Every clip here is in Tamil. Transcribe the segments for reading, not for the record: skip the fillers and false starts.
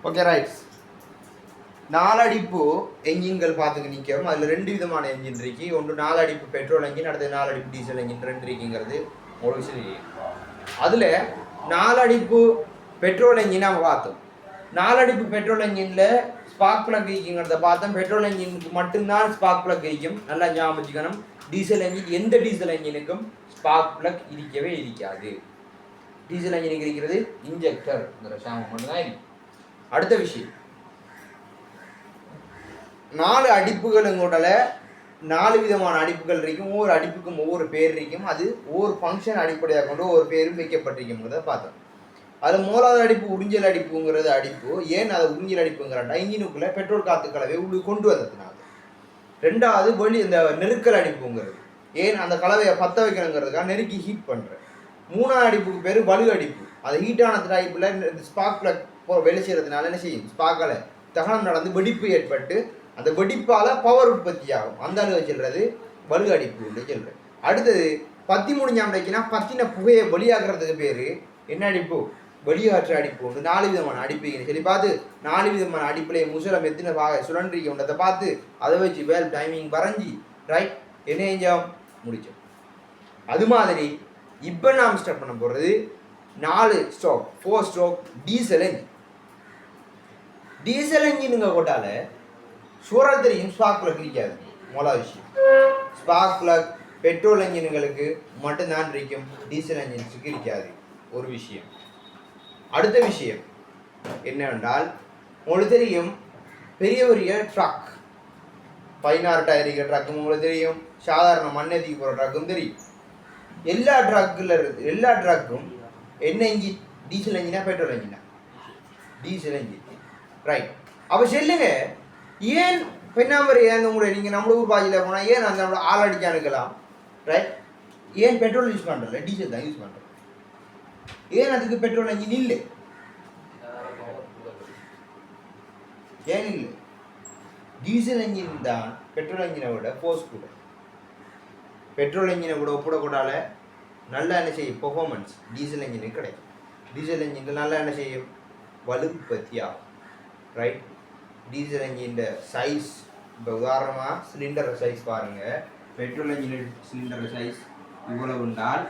Okay right. நாலடிப்பு என்ஜின்கள் பார்த்துக்க நிற்கும். அதில் ரெண்டு விதமான என்ஜின் இருக்கு. ஒன்று நாலடிப்பு பெட்ரோல் என்ஜின், அடுத்தது நாலடிப்பு டீசல் என்ஜின், ரெண்டு இருக்குங்கிறது ஒரு விஷயம். அதில் நாலடிப்பு பெட்ரோல் என்ஜின் நம்ம பார்த்தோம். நாலடிப்பு பெட்ரோல் என்ஜினில் ஸ்பார்க் பிளக் இருக்குங்கிறத பார்த்தோம். பெட்ரோல் என்ஜினுக்கு மட்டும்தான் ஸ்பார்க் பிளக் இருக்கும், நல்லா ஞாபகம் வச்சுக்கணும். டீசல் என்ஜின், எந்த டீசல் என்ஜினுக்கும் ஸ்பார்க் பிளக் இருக்கவே இருக்காது. டீசல் என்ஜினுக்கு இருக்கிறது இன்ஜெக்டர்ங்கிற சாமம் மட்டும்தான் இருக்கு. அடுத்த விஷயம், 4 அடிப்புகளுங்கூடல 4 விதமான அடிப்புகள் இருக்கும். ஒவ்வொரு அடிப்புக்கும் ஒவ்வொரு பேர் இருக்கும். அது ஒவ்வொரு ஃபங்க்ஷன் அடிப்படையாக கொண்டு ஒவ்வொரு பேரும் வைக்கப்பட்டிருக்குங்கிறத பார்த்தோம். அதில் மூலாவது அடிப்பு உறிஞ்சல் அடிப்புங்கிறது அடிப்பு. ஏன் அதை உறிஞ்சல் அடிப்புங்கிறாண்டா, இன்ஜினுக்குள்ளே பெட்ரோல் காற்று கலவை உள்ளே கொண்டு வந்ததுனால. ரெண்டாவது இந்த நெருக்கல் அடிப்புங்கிறது, ஏன் அந்த கலவையை பற்ற வைக்கணுங்கிறதுக்காக நெருக்கி ஹீட் பண்ணுறேன். மூணாவது அடிப்புக்கு பேர் வலு அடிப்பு. அது ஹீட்டான டைப்பில் ஸ்பார்க் பிளக் வெளி செய்கிறதுனால என்ன செய்யும், ஸ்பார்க்கில் தகனம் நடந்து வெடிப்பு ஏற்பட்டு அந்த வெடிப்பால் பவர் உற்பத்தி ஆகும். அந்த அளவு சொல்கிறது வலு அடிப்பு சொல்கிறேன். அடுத்தது பத்தி முடிஞ்சாம்டைக்குன்னா பத்தின புகையை வெளியாகிறதுக்கு பேர் என்ன அடிப்பு, வெளியாற்று அடிப்பு உண்டு. 4 விதமான அடிப்புன்னு சொல்லி பார்த்து 4 விதமான அடிப்பிலே முசலம் எத்தனை சுழன்றிக்க உண்டதை பார்த்து அதை வச்சு வேல் டைமிங் வரைஞ்சி ரைட் என்ன செஞ்சோம், முடித்தோம். அது மாதிரி இப்போ நாம் ஸ்டார்ட் பண்ண போகிறது 4 ஸ்ட்ரோக் டீசல் என்ஜின். டீசல் என்ஜினுங்க கொட்டால சூழல் தெரியும், ஸ்பார்க் பிளக் இருக்காது. முதல் விஷயம், ஸ்பார்க் பிளக் பெட்ரோல் என்ஜின்களுக்கு மட்டும்தான் இருக்கும், டீசல் என்ஜின்ஸுக்கு இருக்காது. ஒரு விஷயம். அடுத்த விஷயம் என்னவென்றால், உங்களுக்கு தெரியும் பெரிய பெரிய ட்ரக் 16 டயர் இருக்கிற ட்ரக்கும் உங்களுக்கு தெரியும், சாதாரண மண்ணெதிக்கு போகிற ட்ரக்கும் தெரியும். எல்லா ட்ரக்கும் என்ன என்ஜின், டீசல் என்ஜினா பெட்ரோல் என்ஜினா? Diesel engine, right. அப்போ சொல்லுங்க, ஏன் பெண்ணாமரை ஏன் உங்களை நீங்கள் நம்ம ஊர் பாஜியில் போனால் ஏன் அந்த நம்மளை ஆள் அடிக்க அனுக்கலாம், ரைட்? ஏன் பெட்ரோல் யூஸ் பண்ணுறல, டீசல் தான் யூஸ் பண்ணுறோம். ஏன் அதுக்கு பெட்ரோல் என்ஜின் இல்லை? ஏன் இல்லை? டீசல் என்ஜின் தான் பெட்ரோல் என்ஜினை விட ஃபோர்ஸ் கூட. பெட்ரோல் என்ஜினை கூட ஒப்பிடக்கூடால நல்லா என்ன செய்யும், பெர்ஃபார்மன்ஸ் டீசல் என்ஜினுக்கு கிடைக்கும். டீசல் என்ஜின் நல்லா என்ன செய்யும், வலு உற்பத்தி ஆகும், ரைட்? டீசல் என்ஜின் சைஸ், இப்போ உதாரணமாக சிலிண்டர் சைஸ் பாருங்கள். பெட்ரோல் என்ஜின் சிலிண்டர் சைஸ் இவ்வளவு உண்டால்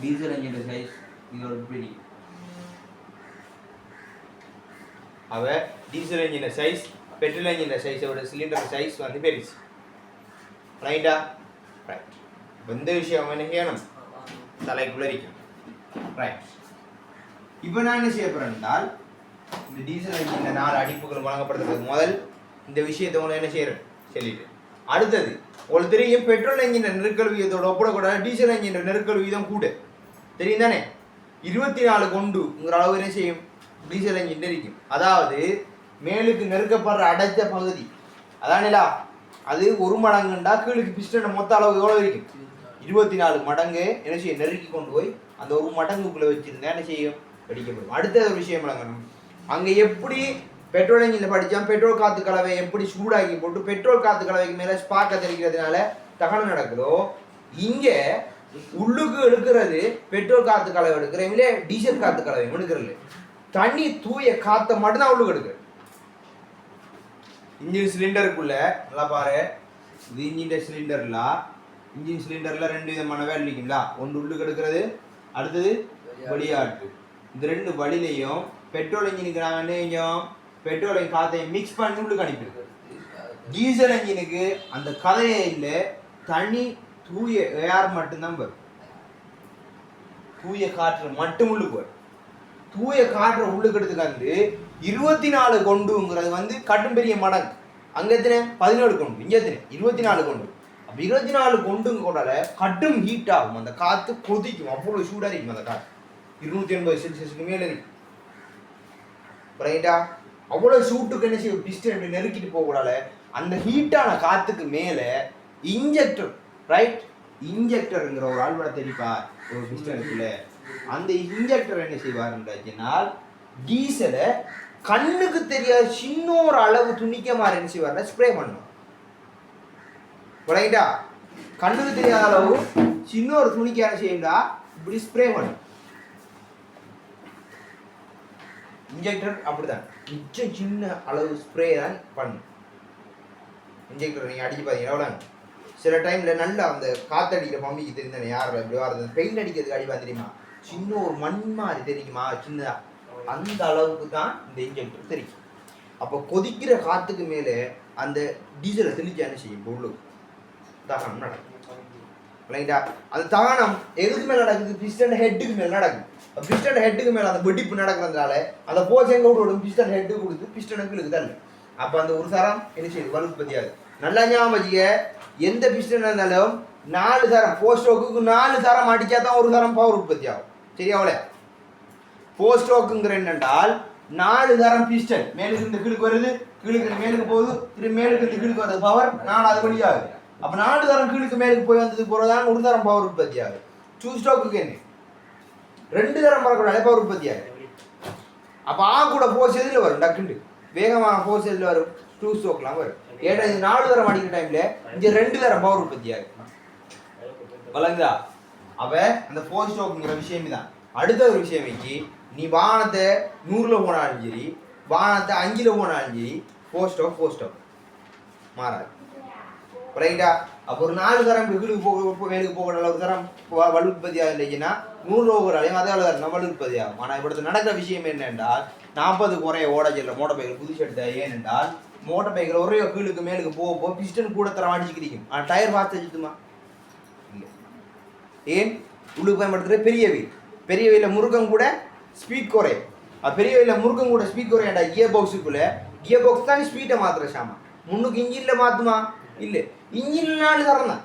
டீசல் என்ஜின் சைஸ் இதோட பெரிய. அவ diesel engine size petrol engine சைஸோட சிலிண்டர் சைஸ் வந்து பெருசு, ரைட்டா? ரைட். இந்த விஷயம் என்ன செய்யணும், தலைக்குள்ள இருக்கும், ரைட். இப்போ நான் என்ன செய்ய போகிறேன் என்றால், இந்த டீசல் என்ஜின் 4 அடிப்புகள் வழங்கப்படுறதுக்கு முதல் இந்த விஷயத்தை உங்களை என்ன செய்யறேன் சொல்லிட்டு, அடுத்தது உங்களுக்கு தெரியும் பெட்ரோல் என்ஜின் நெருக்கல் வீதத்தோட ஒப்பிடக்கூடாது, டீசல் என்ஜின் நெருக்கல் வீதம் கூட தெரியும் தானே. 24 கொண்டுங்கிற அளவு என்ன செய்யும், டீசல் என்ஜின் இருக்கும். அதாவது மேலுக்கு நெருக்கப்படுற அடைச்ச பகுதி அதானேலா, அது 1 மடங்குண்டா கீழுக்கு பிஸ்டன் மொத்த அளவு எவ்வளோ இருக்கும், 24 மடங்கு என்ன செய்யும், நெருக்கி கொண்டு போய் அந்த 1 மடங்குக்குள்ளே வச்சுருந்தா என்ன செய்யும், வெடிக்கப்படும். அடுத்த ஒரு விஷயம் விளங்கணும், அங்கே எப்படி பெட்ரோல் என்ஜினில் படித்தோம், பெட்ரோல் காற்று கலவை எப்படி சூடாக்கி போட்டு பெட்ரோல் காற்று கலவைக்கு மேலே ஸ்பார்க்கை தெளிக்கிறதுனால தகனம் நடக்குதோ, இங்கே உள்ளுக்கு எடுக்கிறது பெட்ரோல் காற்று கலவை எடுக்கிறவங்களே டீசல் காற்று கலவை எடுக்கிறது. தண்ணி தூய காற்றை மட்டும்தான் உள்ளுக்கு எடுக்குது. இன்ஜின் சிலிண்டருக்குள்ள நல்லா பாரு, இது இன்ஜின் சிலிண்டரில் 2 விதமான வேலை இருக்குங்களா, ஒன்று உள்ளுக்கு எடுக்கிறது, அடுத்தது வெளியாட்டு. இந்த 2 வழியிலையும் பெட்ரோல் என்ஜினுக்கு நாங்கள் என்ன செஞ்சோம், பெட்ரோலையும் காற்றையும் மிக்ஸ் பண்ணி உள்ளுக்கு அனுப்பிடுவோம். டீசல் என்ஜினுக்கு அந்த கதையே இல்லை, தண்ணி தூய ஏர் மட்டும்தான் வரும், தூய காற்று மட்டும் உள்ளுக்கு வரும். தூய காற்றை உள்ளுக்கு எடுத்துக்காந்து 24 கொண்டுங்கிறது வந்து கட்டும் பெரிய மடங்கு. அங்கே எத்தனை 17 கொண்டு, இங்கே எத்தனை 24 கொண்டு. அப்போ 24 கொண்டுங்க கூடால கட்டும் ஹீட் ஆகும், அந்த காற்று கொதிக்கும், அவ்வளோ சூடாக இருக்கும் அந்த காற்று, 280 செல்சியஸுக்கு மேலே இருக்கும், ரைட்டா? அவ்வளோ சூட்டுக்கு என்ன செய்யும், பிஸ்டன் நெருக்கிட்டு போகக்கூடாது. அந்த ஹீட்டான காற்றுக்கு மேலே இன்ஜெக்டர், ரைட்? இன்ஜெக்டருங்கிற ஒரு ஆழ்வடை தெரிப்பார் ஒரு பிஸ்டனுக்குள்ள. அந்த இன்ஜெக்டர் என்ன செய்வாருன்றால் டீசலை கண்ணுக்கு தெரியாத சின்ன ஒரு அளவு துணிக்க மாதிரி என்ன செய்வார், ஸ்ப்ரே பண்ணும், ரைட்டா? கண்ணுக்கு தெரியாத அளவு சின்ன ஒரு துணிக்க என்ன செய்யும்டா, இப்படி ஸ்ப்ரே பண்ணும். இன்ஜெக்டர் அப்படிதான் மிச்சம் சின்ன அளவு ஸ்ப்ரே தான் பண்ணும். இன்ஜெக்டர் நீங்கள் அடிச்சு பார்த்தீங்கன்னா எவ்வளோ சில டைமில் நல்லா அந்த காற்றடிக்கிற பம்பிக்கு தெரிந்தானே யார் இப்படி வர்றது பெயிண்ட் அடிக்கிறதுக்கு அடிப்பா தெரியுமா, சின்ன ஒரு மண் மாதிரி தெரியுமா சின்னதாக, அந்த அளவுக்கு தான் இந்த இன்ஜெக்டர் தெரியும். அப்போ கொதிக்கிற காற்றுக்கு மேலே அந்த டீசலை தெளிச்சு என்ன செய்யும், உள்ளு தகனம் நடக்கும் இல்லைங்களா. அந்த தகனம் எதுக்கு மேலே நடக்குது, பிஸ்டன் ஹெட்டுக்கு மேலே நடக்குது. பிஸ்டன் ஹெட்டுக்கு மேலே அந்த வெடிப்பு நடக்கிறதுனால அந்த போஸ் எங்கே விட்டு பிஸ்டன் ஹெட்டுக்கு கொடுத்து பிஸ்டனுக்கு இழுக்குதல். அப்போ அந்த ஒரு தரம் என்ன செய்யுது, வலுப்பத்தி ஆகுது. நல்லா ஞாபகம் வச்சுக்க, எந்த பிஸ்டன் இருந்தாலும் 4 தரம் 4 ஸ்ட்ரோக்கு 4 தரம் அடித்தா தான் ஒரு தரம் பவர் உற்பத்தி ஆகும். சரியாவல 4 ஸ்ட்ரோக்குங்கிற என்னென்றால் 4 தரம் பிஸ்டன் மேலுக்கு இருந்து கீழுக்கு வருது, கீழுக்கு மேலுக்கு போகுது, திரும்பி மேலுக்கு இருந்து கீழுக்கு வருது, பவர் 4 வழி ஆகுது. அப்போ 4 தரம் கீழுக்கு மேலுக்கு போய் வந்தது போகிறதான் ஒரு தரம் பவர் உற்பத்தி ஆகுது. 2 ஸ்ட்ரோக்குக்கு என்ன 2 தரம் பறக்கூடாது பவர் உற்பத்தி ஆகுது. அப்போ கூட ஃபோர்ஸ் எதில் வரும், டக்குண்டு வேகமான ஃபோர்ஸ் எதில் வரும், 2 ஸ்ட்ரோக்லாம் வரும். ஏன்னா இது 4 தரம் அடிக்கிற டைம்ல இங்கே 2 தரம் பவர் உற்பத்தி ஆகுது. வழங்குதா. அப்ப அந்த 4 ஸ்ட்ரோக்குங்கிற விஷயம் தான். அடுத்த ஒரு விஷயம் வச்சு நீ வாகனத்தை 100ல போனாலும் சரி, வாகனத்தை 5ல போனாலும் சரி, 4 ஸ்ட்ரோக் மாறாது. ரைட்டா. அப்போ ஒரு 4 தரம் மேலுக்கு போகிற ஒரு தரம் வலு உற்பத்தி ஆகும் இல்லைன்னா 100 ஓவராலையும் அதே அளவு வலு உற்பத்தி ஆகும். ஆனால் இப்படி நடக்கிற விஷயம் என்னென்றால் 40 குறைய ஓட செல்ல மோட்டர் பைக்கில் புதுசு எடுத்த ஏனென்றால் மோட்டர் பைக்கில் ஒரே கீழுக்கு மேலுக்கு போக பிஸ்டன் கூட தரம் அடிச்சுக்கிறீங்க. ஆனால் டயர் பார்த்து வச்சுட்டுமா இல்லை. ஏன் உள்ளுக்கு பயன்படுத்துகிற பெரிய வீலில் முருகம் கூட ஸ்பீட் குறையும். பெரிய வீலில் முருகம் கூட ஸ்பீட் குறையாண்டா கியர் பாக்ஸுக்குள்ளே கியர் பாக்ஸ் தான் ஸ்பீட்டை மாத்திர சாமா. முன்னுக்கு இன்ஜினில் மாற்றுமா இல்லை, இன்ஜினில் 4 தரம் தான்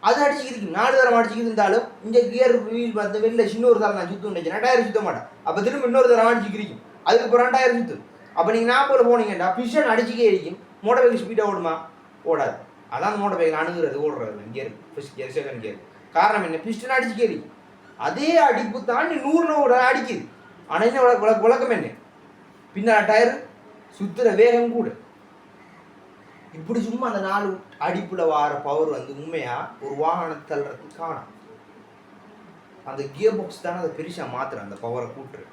அது அடிச்சுக்கிருக்கு. 4 தரம் அடிச்சுக்கிட்டு இருந்தாலும் இந்த கியர் வீல் பார்த்து வெளில சின்ன ஒரு தரம் தான் சுத்தம் இருந்துச்சுன்னா டயர் சுத்த மாட்டேன். அப்போ திரும்ப இன்னொரு தரம் அடிச்சுக்கிறீங்க, அதுக்கப்புறம் டயர் சுற்றும். அப்போ நீங்கள் 40 போனீங்கன்னா பிஸ்டன் அடிச்சுக்கே இருக்கும், மோட்டர் பைக் ஸ்பீடாக ஓடுமா, ஓடாது. அதான் மோட்டர் பைக்கில் அணுகிறது ஓடுறது gear, first gear second gear. காரணம் என்ன, பிஸ்டன் அடிச்சுக்கே இருக்கும். அதே அடிப்பு தாண்டி 100 அடிக்குது. ஆனால் என்ன விளக்கம் என்ன, பின்னால் டயர் சுற்றுற வேகம் கூட. இப்படி சும்மா அந்த 4 அடிப்புல வார பவர் வந்து உண்மையா ஒரு வாகனத்தை தள்ளுறதுக்கு காணும். அந்த கியர் பாக்ஸ் தானே அதை பெருசா மாத்துற அந்த பவரை கூட்டுரு.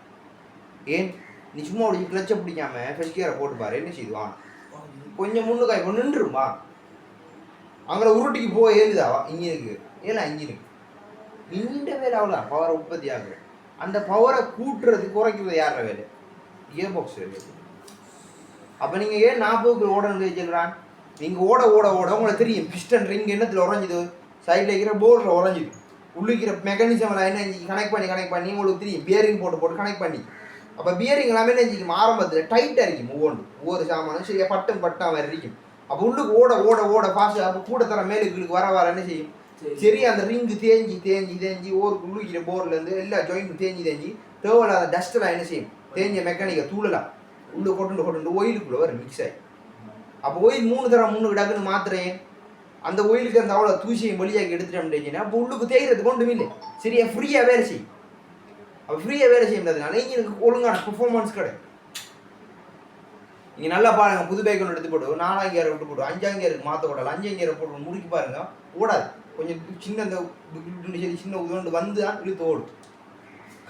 ஏன் நீ சும்மா அப்படி கிளச்சை பிடிக்காம ஃபர்ஸ்ட் கியரை போட்டு பாரு, என்ன செய்து வாங்க கொஞ்சம் முன்னுக்காய் இப்போ நின்றுமா அங்கே உருட்டிக்கு போய் ஏழுதாவா இன்ஜினுக்கு ஏன்னா இன்ஜினுக்கு வேலை அவ்வளோ பவரை உற்பத்தி ஆகுது. அந்த பவரை கூட்டுறது குறைக்கிறது யார வேலை, கியர் பாக்ஸ் வேலை. அப்போ நீங்கள் ஏன் 40க்கு ஓடணும் சொல்கிறான், நீங்கள் ஓட உங்களுக்கு தெரியும் பிஸ்டன் ரிங் என்னத்தில் உறைஞ்சிது, சைடில் இருக்கிற போர்டில் உறைஞ்சிது, உள்ளிக்கிற மெக்கானிசமில் என்ன கனெக்ட் பண்ணி உங்களுக்கு தெரியும் பியரிங் போட்டு கனெக்ட் பண்ணி. அப்போ பியரிங் எல்லாமே என்ன செஞ்சுக்கும், ஆரம்பத்தில் டைட்டாக இருக்கும், ஒவ்வொரு சாமானும் சரியா பட்டா மாதிரி இருக்கும். அப்போ உள்ளுக்கு ஓட ஃபாஸ்ட்டு. அப்போ கூட தர மேலுக்கு வர என்ன செய்யும், சரி அந்த ரிங்கு தேஞ்சி ஓருக்கு உள்ளிக்கிற போர்டிலேருந்து எல்லா ஜாயிண்ட்டும் தேஞ்சி தேவையில்லாத டஸ்டெல்லாம் என்ன செய்யும், தேஞ்ச மெக்கானிக்கை தூளலாம் உள்ளே கொண்டு ஒயிலுக்குள்ளே வரும் மிக்ஸ் ஆகி. அப்போ ஒயில் 3 தரம் முன்னுக்கு டக்குன்னு மாத்துறேன், அந்த ஒயிலுக்கு அந்த அவ்வளோ தூசியும் வெளியாக்கி எடுத்துட்டோம்னா அப்போ உள்ளுக்கு தேய்கிறது கொண்டும் இல்லை, சரியா ஃப்ரீயாக வேலை செய்யும். அப்போ ஃப்ரீயாக வேலை செய்ய முடியாதுனால இன்ஜினுக்கு ஒழுங்கான பெர்ஃபார்மன்ஸ் கிடையாது. நீங்கள் நல்லா பாருங்க, புது பைக் ஒன்று எடுத்து போட்டு 4ஆம் கியரை விட்டு போட்டு 5ஆம் கியருக்கு மாற்ற கூடாது, 5ஆம் கியரை போட்டு முறுக்கி பாருங்க ஓடாது. கொஞ்சம் சின்ன அந்த சின்ன உதோண்டு வந்து தான் இழுத்து ஓடும்.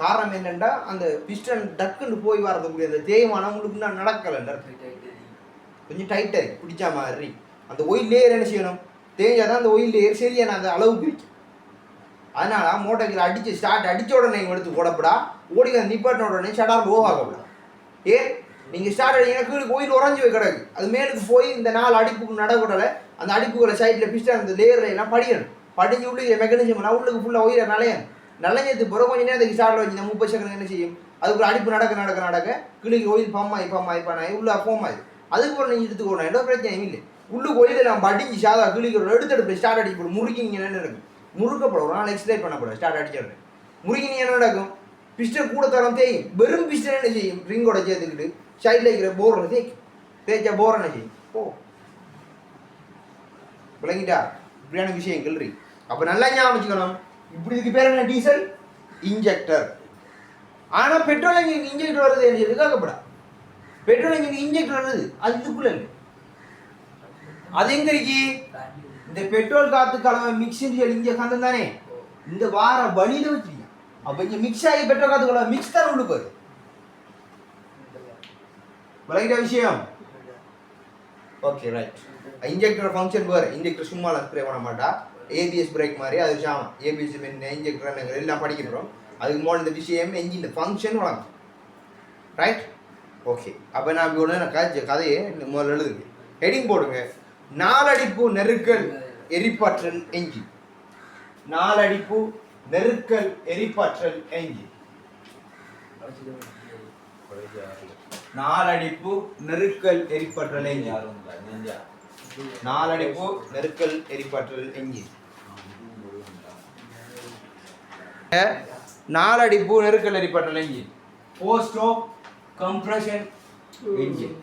காரணம் என்னென்னா அந்த பிஸ்டன் டக்குன்னு போய் வரதுக்கூடிய அந்த தேய்மானம் உங்களுக்கு நான் நடக்கலை, கொஞ்சம் டைட்டாக இருக்கு பிடிச்சா மாதிரி. அந்த ஒயில் லேயர் என்ன செய்யணும், தேஞ்சாதான் அந்த ஒயில் லேயர் சரியான அந்த அளவு பிடிக்கும். அதனால் மோட்டர் அடித்து ஸ்டார்ட் அடித்த உடனே எடுத்து ஓடப்படா, ஓடி அந்த நிப்பாட்டின உடனே ஷடார் லோ ஆகப்படா. ஏன் நீங்கள் ஸ்டார்ட் அடிங்கன்னா கீழே ஒயில் உறைஞ்சி போய் கிடக்கு, அது மேலுக்கு போய் இந்த 4 அடிப்புக்கு நடக்கூடலை. அந்த அடிப்புகளை சைடில் பிஸ்டன் அந்த லேயரில் எல்லாம் படிக்கணும், படிஞ்சு உள்ளுக்கு மெக்கானிசம்னா உள்ளுக்கு ஃபுல்லாக ஒயில நலைஞ்சது பிறகு கொஞ்சம் நேரத்துக்கு ஸ்டார்ட் வச்சு 30 செகண்ட் என்ன செய்யும், அதுக்கு அடிப்பு நடக்க கிளிக்கு ஒயில் பம்மாயி உள்ள ஃபோம் ஆகுது. அதுக்கப்புறம் நீங்கள் எடுத்துக்கணும், எந்த பிரச்சனையும் இல்லை. உள்ளுக்கு ஒயில நான் படிஞ்சு சாதா கிளிக்கு எடுத்து ஸ்டார்ட் அடிக்க போடும். முறுக்கிங்க என்ன நடக்கும், முறுக்கப்படும். ஒரு நாள் எக்ஸசைஸ் பண்ணப்படும் ஸ்டார்ட் அடிச்சிடுறேன். முறுக்கிங்க என்ன நடக்கும், பிஸ்டன் கூட தரம் தேயும். வெறும் பிஸ்டன் என்ன செய்யும், ரிங்கோட சேர்த்துக்கிட்டு சைடில் இருக்கிற போர் தேய்ச்சா போர் என்ன செய்யும் ஓ விளங்கிட்டா. இப்படியான விஷயங்கள் இருக்கு. அப்போ நல்லா ஞாபகம் வச்சுக்கணும், இப்படி இதுக்கு பேர் என்ன, டீசல் இன்ஜெக்டர். ஆனால் பெட்ரோல் இன்ஜினுக்கு இன்ஜெக்டர் வருது என்ன எதுக்காகப்படா, பெட்ரோல் இன்ஜினுக்கு இன்ஜெக்டர் வருது அது இதுக்குள்ள இல்லை, அது எங்க இருக்கு, இந்த பெட்ரோல் காத்து கலவை மிக்ஸ் இங்கே கந்தம் தானே இந்த வார வழியில வச்சிருக்கேன். அப்போ இங்கே மிக்ஸ் ஆகி பெட்ரோல் காத்து கலவை மிக்ஸ் தானே உள்ளுக்கு வருது. விளங்கிட்ட விஷயம்? Okay right. இன்ஜெக்டர் ஃபங்க்ஷன் வேறு. இன்ஜெக்டர் சும்மா ஸ்ப்ரே பண்ண மாட்டா. ஏபிஎஸ் பிரேக் மாதிரி அது சாமம். ஏபிஎஸ் இன்ஜெக்டர் எல்லாம் படிக்கிறோம். அதுக்கு முதல் இந்த விஷயம் என்ஜின் ஃபங்க்ஷன் வழங்கும். ரைட்? ஓகே. அப்போ நான் இப்படி ஒன்று கதையை முதல்ல எழுதுங்க. ஹெடிங் போடுங்க. நாலடிப்பு நெருக்கல் எரிப்பாற்றல் என்ஜின். நாலடிப்பு நெருக்கல் எரிப்பாற்றல் என்ஜின். நாலடிப்பு நெருக்கல் எரிப்பாற்றல் என்ஜின். நாலடிப்பு நெருக்கல் எரிப்பாற்றல் என்ஜின். நாலடிப்பு நெருக்கல் எரிப்பாற்றல் engine. Post of compression engine.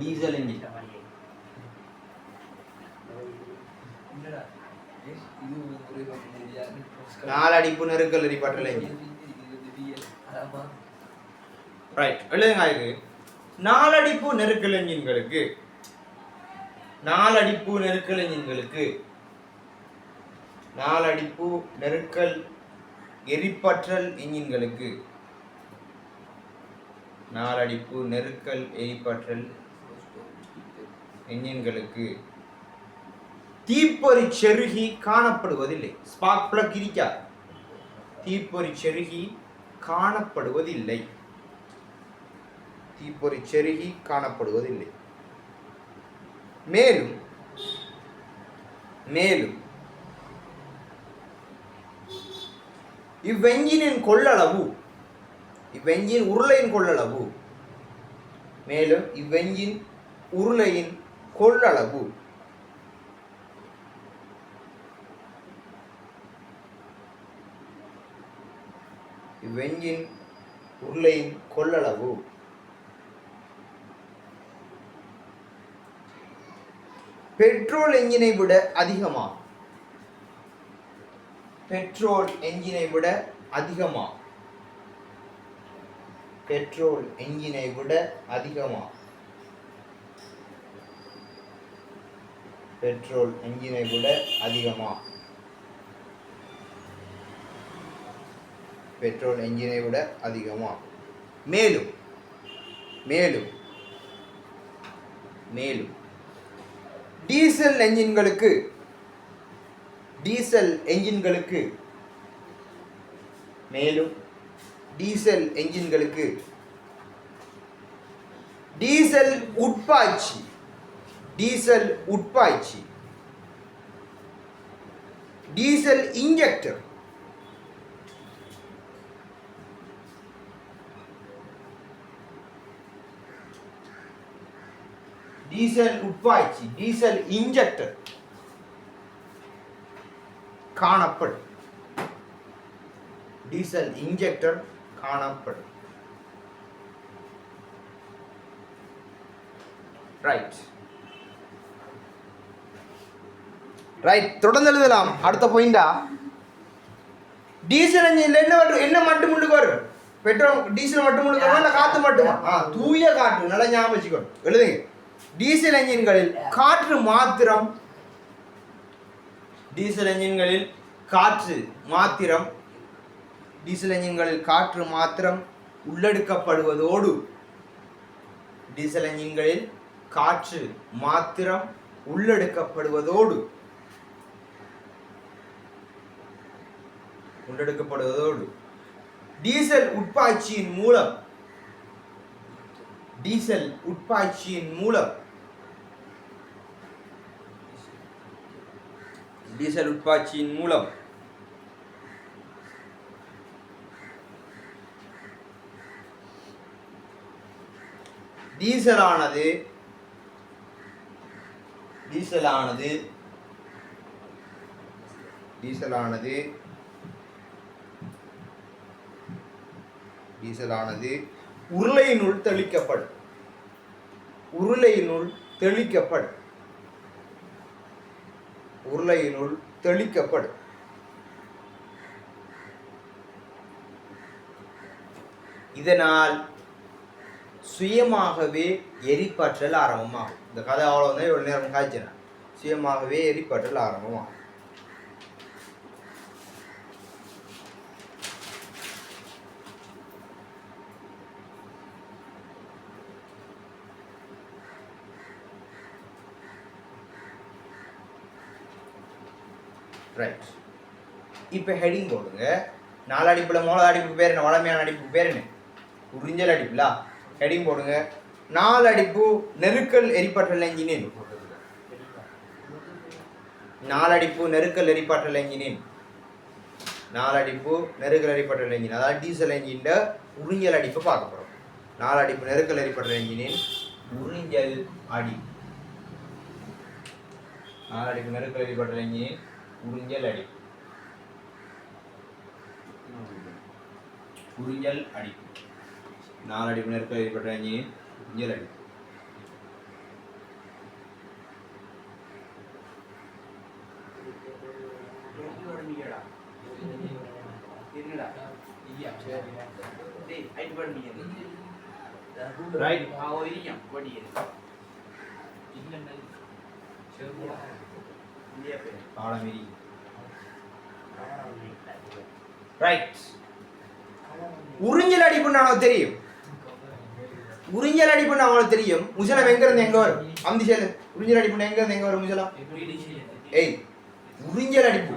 Diesel engine. நாலடிப்பு நெருக்கல் எரிப்பாற்றல் என்ஜின். ரைட். எழுதுங்க. இது நாலடிப்பு நெருக்கல் என்ஜின்களுக்கு நாலடிப்பு நெருக்கல் என்ஜின்களுக்கு நாலடிப்பு நெருக்கல் எரிப்பாற்றல் என்ஜின்களுக்கு நாலடிப்பு நெருக்கல் எரிப்பாற்றல் என்ஜின்களுக்கு தீப்பொறி செருகி காணப்படுவதில்லை. ஸ்பார்க் பிளக் இருக்காது. தீப்பொறி செருகி காணப்படுவதில்லை. தீப்பொறி செருகி காணப்படுவதில்லை. மேலும் மேலும் இவ்வெஞ்சினின் கொள்ளளவு இவ்வெஞ்சின் உருளையின் கொள்ளளவு மேலும் இவ்வெஞ்சின் உருளையின் கொள்ளளவு இவ்வெஞ்சின் உருளையின் கொள்ளளவு பெட்ரோல் என்ஜினை விட அதிகமாகும். பெட்ரோல் என்ஜினை விட அதிகமாகும். பெட்ரோல் என்ஜினை விட அதிகமாகும். பெட்ரோல் என்ஜினை விட அதிகமாகும். பெட்ரோல் என்ஜினை விட அதிகமாகும். மேலும் மேலும் மேலும் டீசல் என்ஜின்களுக்கு மேலும் டீசல் என்ஜின்களுக்கு டீசல் உட்பாய்ச்சி டீசல் இன்ஜெக்டர் டீசல் உட்பாய்ச்சி டீசல் இன்ஜெக்டர் காணப்படும். டீசல் இன்ஜெக்டர் காணப்படும். Right right. தொடர்ந்து எழுதலாம். அடுத்த பாயிண்டா டீசல் என்ஜின்ல என்ன மட்டும் முள்ளுக்கு வரும்? பெட்ரோல் டீசல் மட்டும் முள்ளுக்கு வருமா இல்ல காத்து மட்டுமா? தூய காற்று. நல்லா ஞாபகம் வச்சுக்கணும். எழுதுங்க. டீசல் என்ஜின்களில் காற்று மாத்திரம் டீசல் என்ஜின்களில் காற்று மாத்திரம் டீசல் என்ஜின்களில் காற்று மாத்திரம் உள்ளெடுக்கப்படுவதோடு டீசல் என்ஜின்களில் காற்று மாத்திரம் உள்ளெடுக்கப்படுவதோடு டீசல் உட்பாய்ச்சியின் மூலம் டீசல் உட்பாய்ச்சியின் மூலம் டீசலானது உருளையினுள் தெளிக்கப்படும். இதனால் சுயமாகவே எரிப்பாற்றல் ஆரம்பமாகும். இந்த கதை அவ்வளவுதான். இவ்வளவு நேரம் காய்ச்சினா சுயமாகவே எரிப்பாற்றல் ஆரம்பமாகும். ரைட். இப்போ ஹெடிங் போடுங்க. 4 அடிப்பில் மூல அடிப்புக்கு பேர் என்ன? வளமையான அடிப்புக்கு பேர் என்ன? உறிஞ்சல் அடிப்புல. ஹெடிங் போடுங்க. 4 அடிப்பு நெருக்கல் எரிப்பாற்றல் என்ஜினின். 4 அடிப்பு நெருக்கல் எரிப்பாற்றல் என்ஜினின். 4 அடிப்பு நெருக்கல் எரிப்பாற்றல் என்ஜின், அதாவது டீசல் என்ஜின் உறிஞ்சல் அடிப்பு பார்க்க போகிறோம். 4 அடிப்பு நெருக்கல் எரிப்பாற்றல் என்ஜினின் உறிஞ்சல் அடிப்பு. 4 அடிப்பு நெருக்கல் எரிப்பாற்றல் என்ஜினின் உறிஞ்சல் அடிப்பு. உறிஞ்சல் அடிப்பு. 4 அடிப்பு நெருக்கல் எரிப்பாற்றல் என்ஜினின் உறிஞ்சல் அடிப்பு. Right. Right. உறிஞ்சல் அடிப்புன்னு அவனுக்கு தெரியும். உறிஞ்சல் அடிப்புன்னு அவனுக்கு தெரியும். முசலம் எங்க இருந்து எங்க வரும்? அம்தி சேலு. உறிஞ்சல் அடிப்புன்னு எங்க இருந்து எங்க வரும் முசலம்? ஏய், உறிஞ்சல் அடிப்பு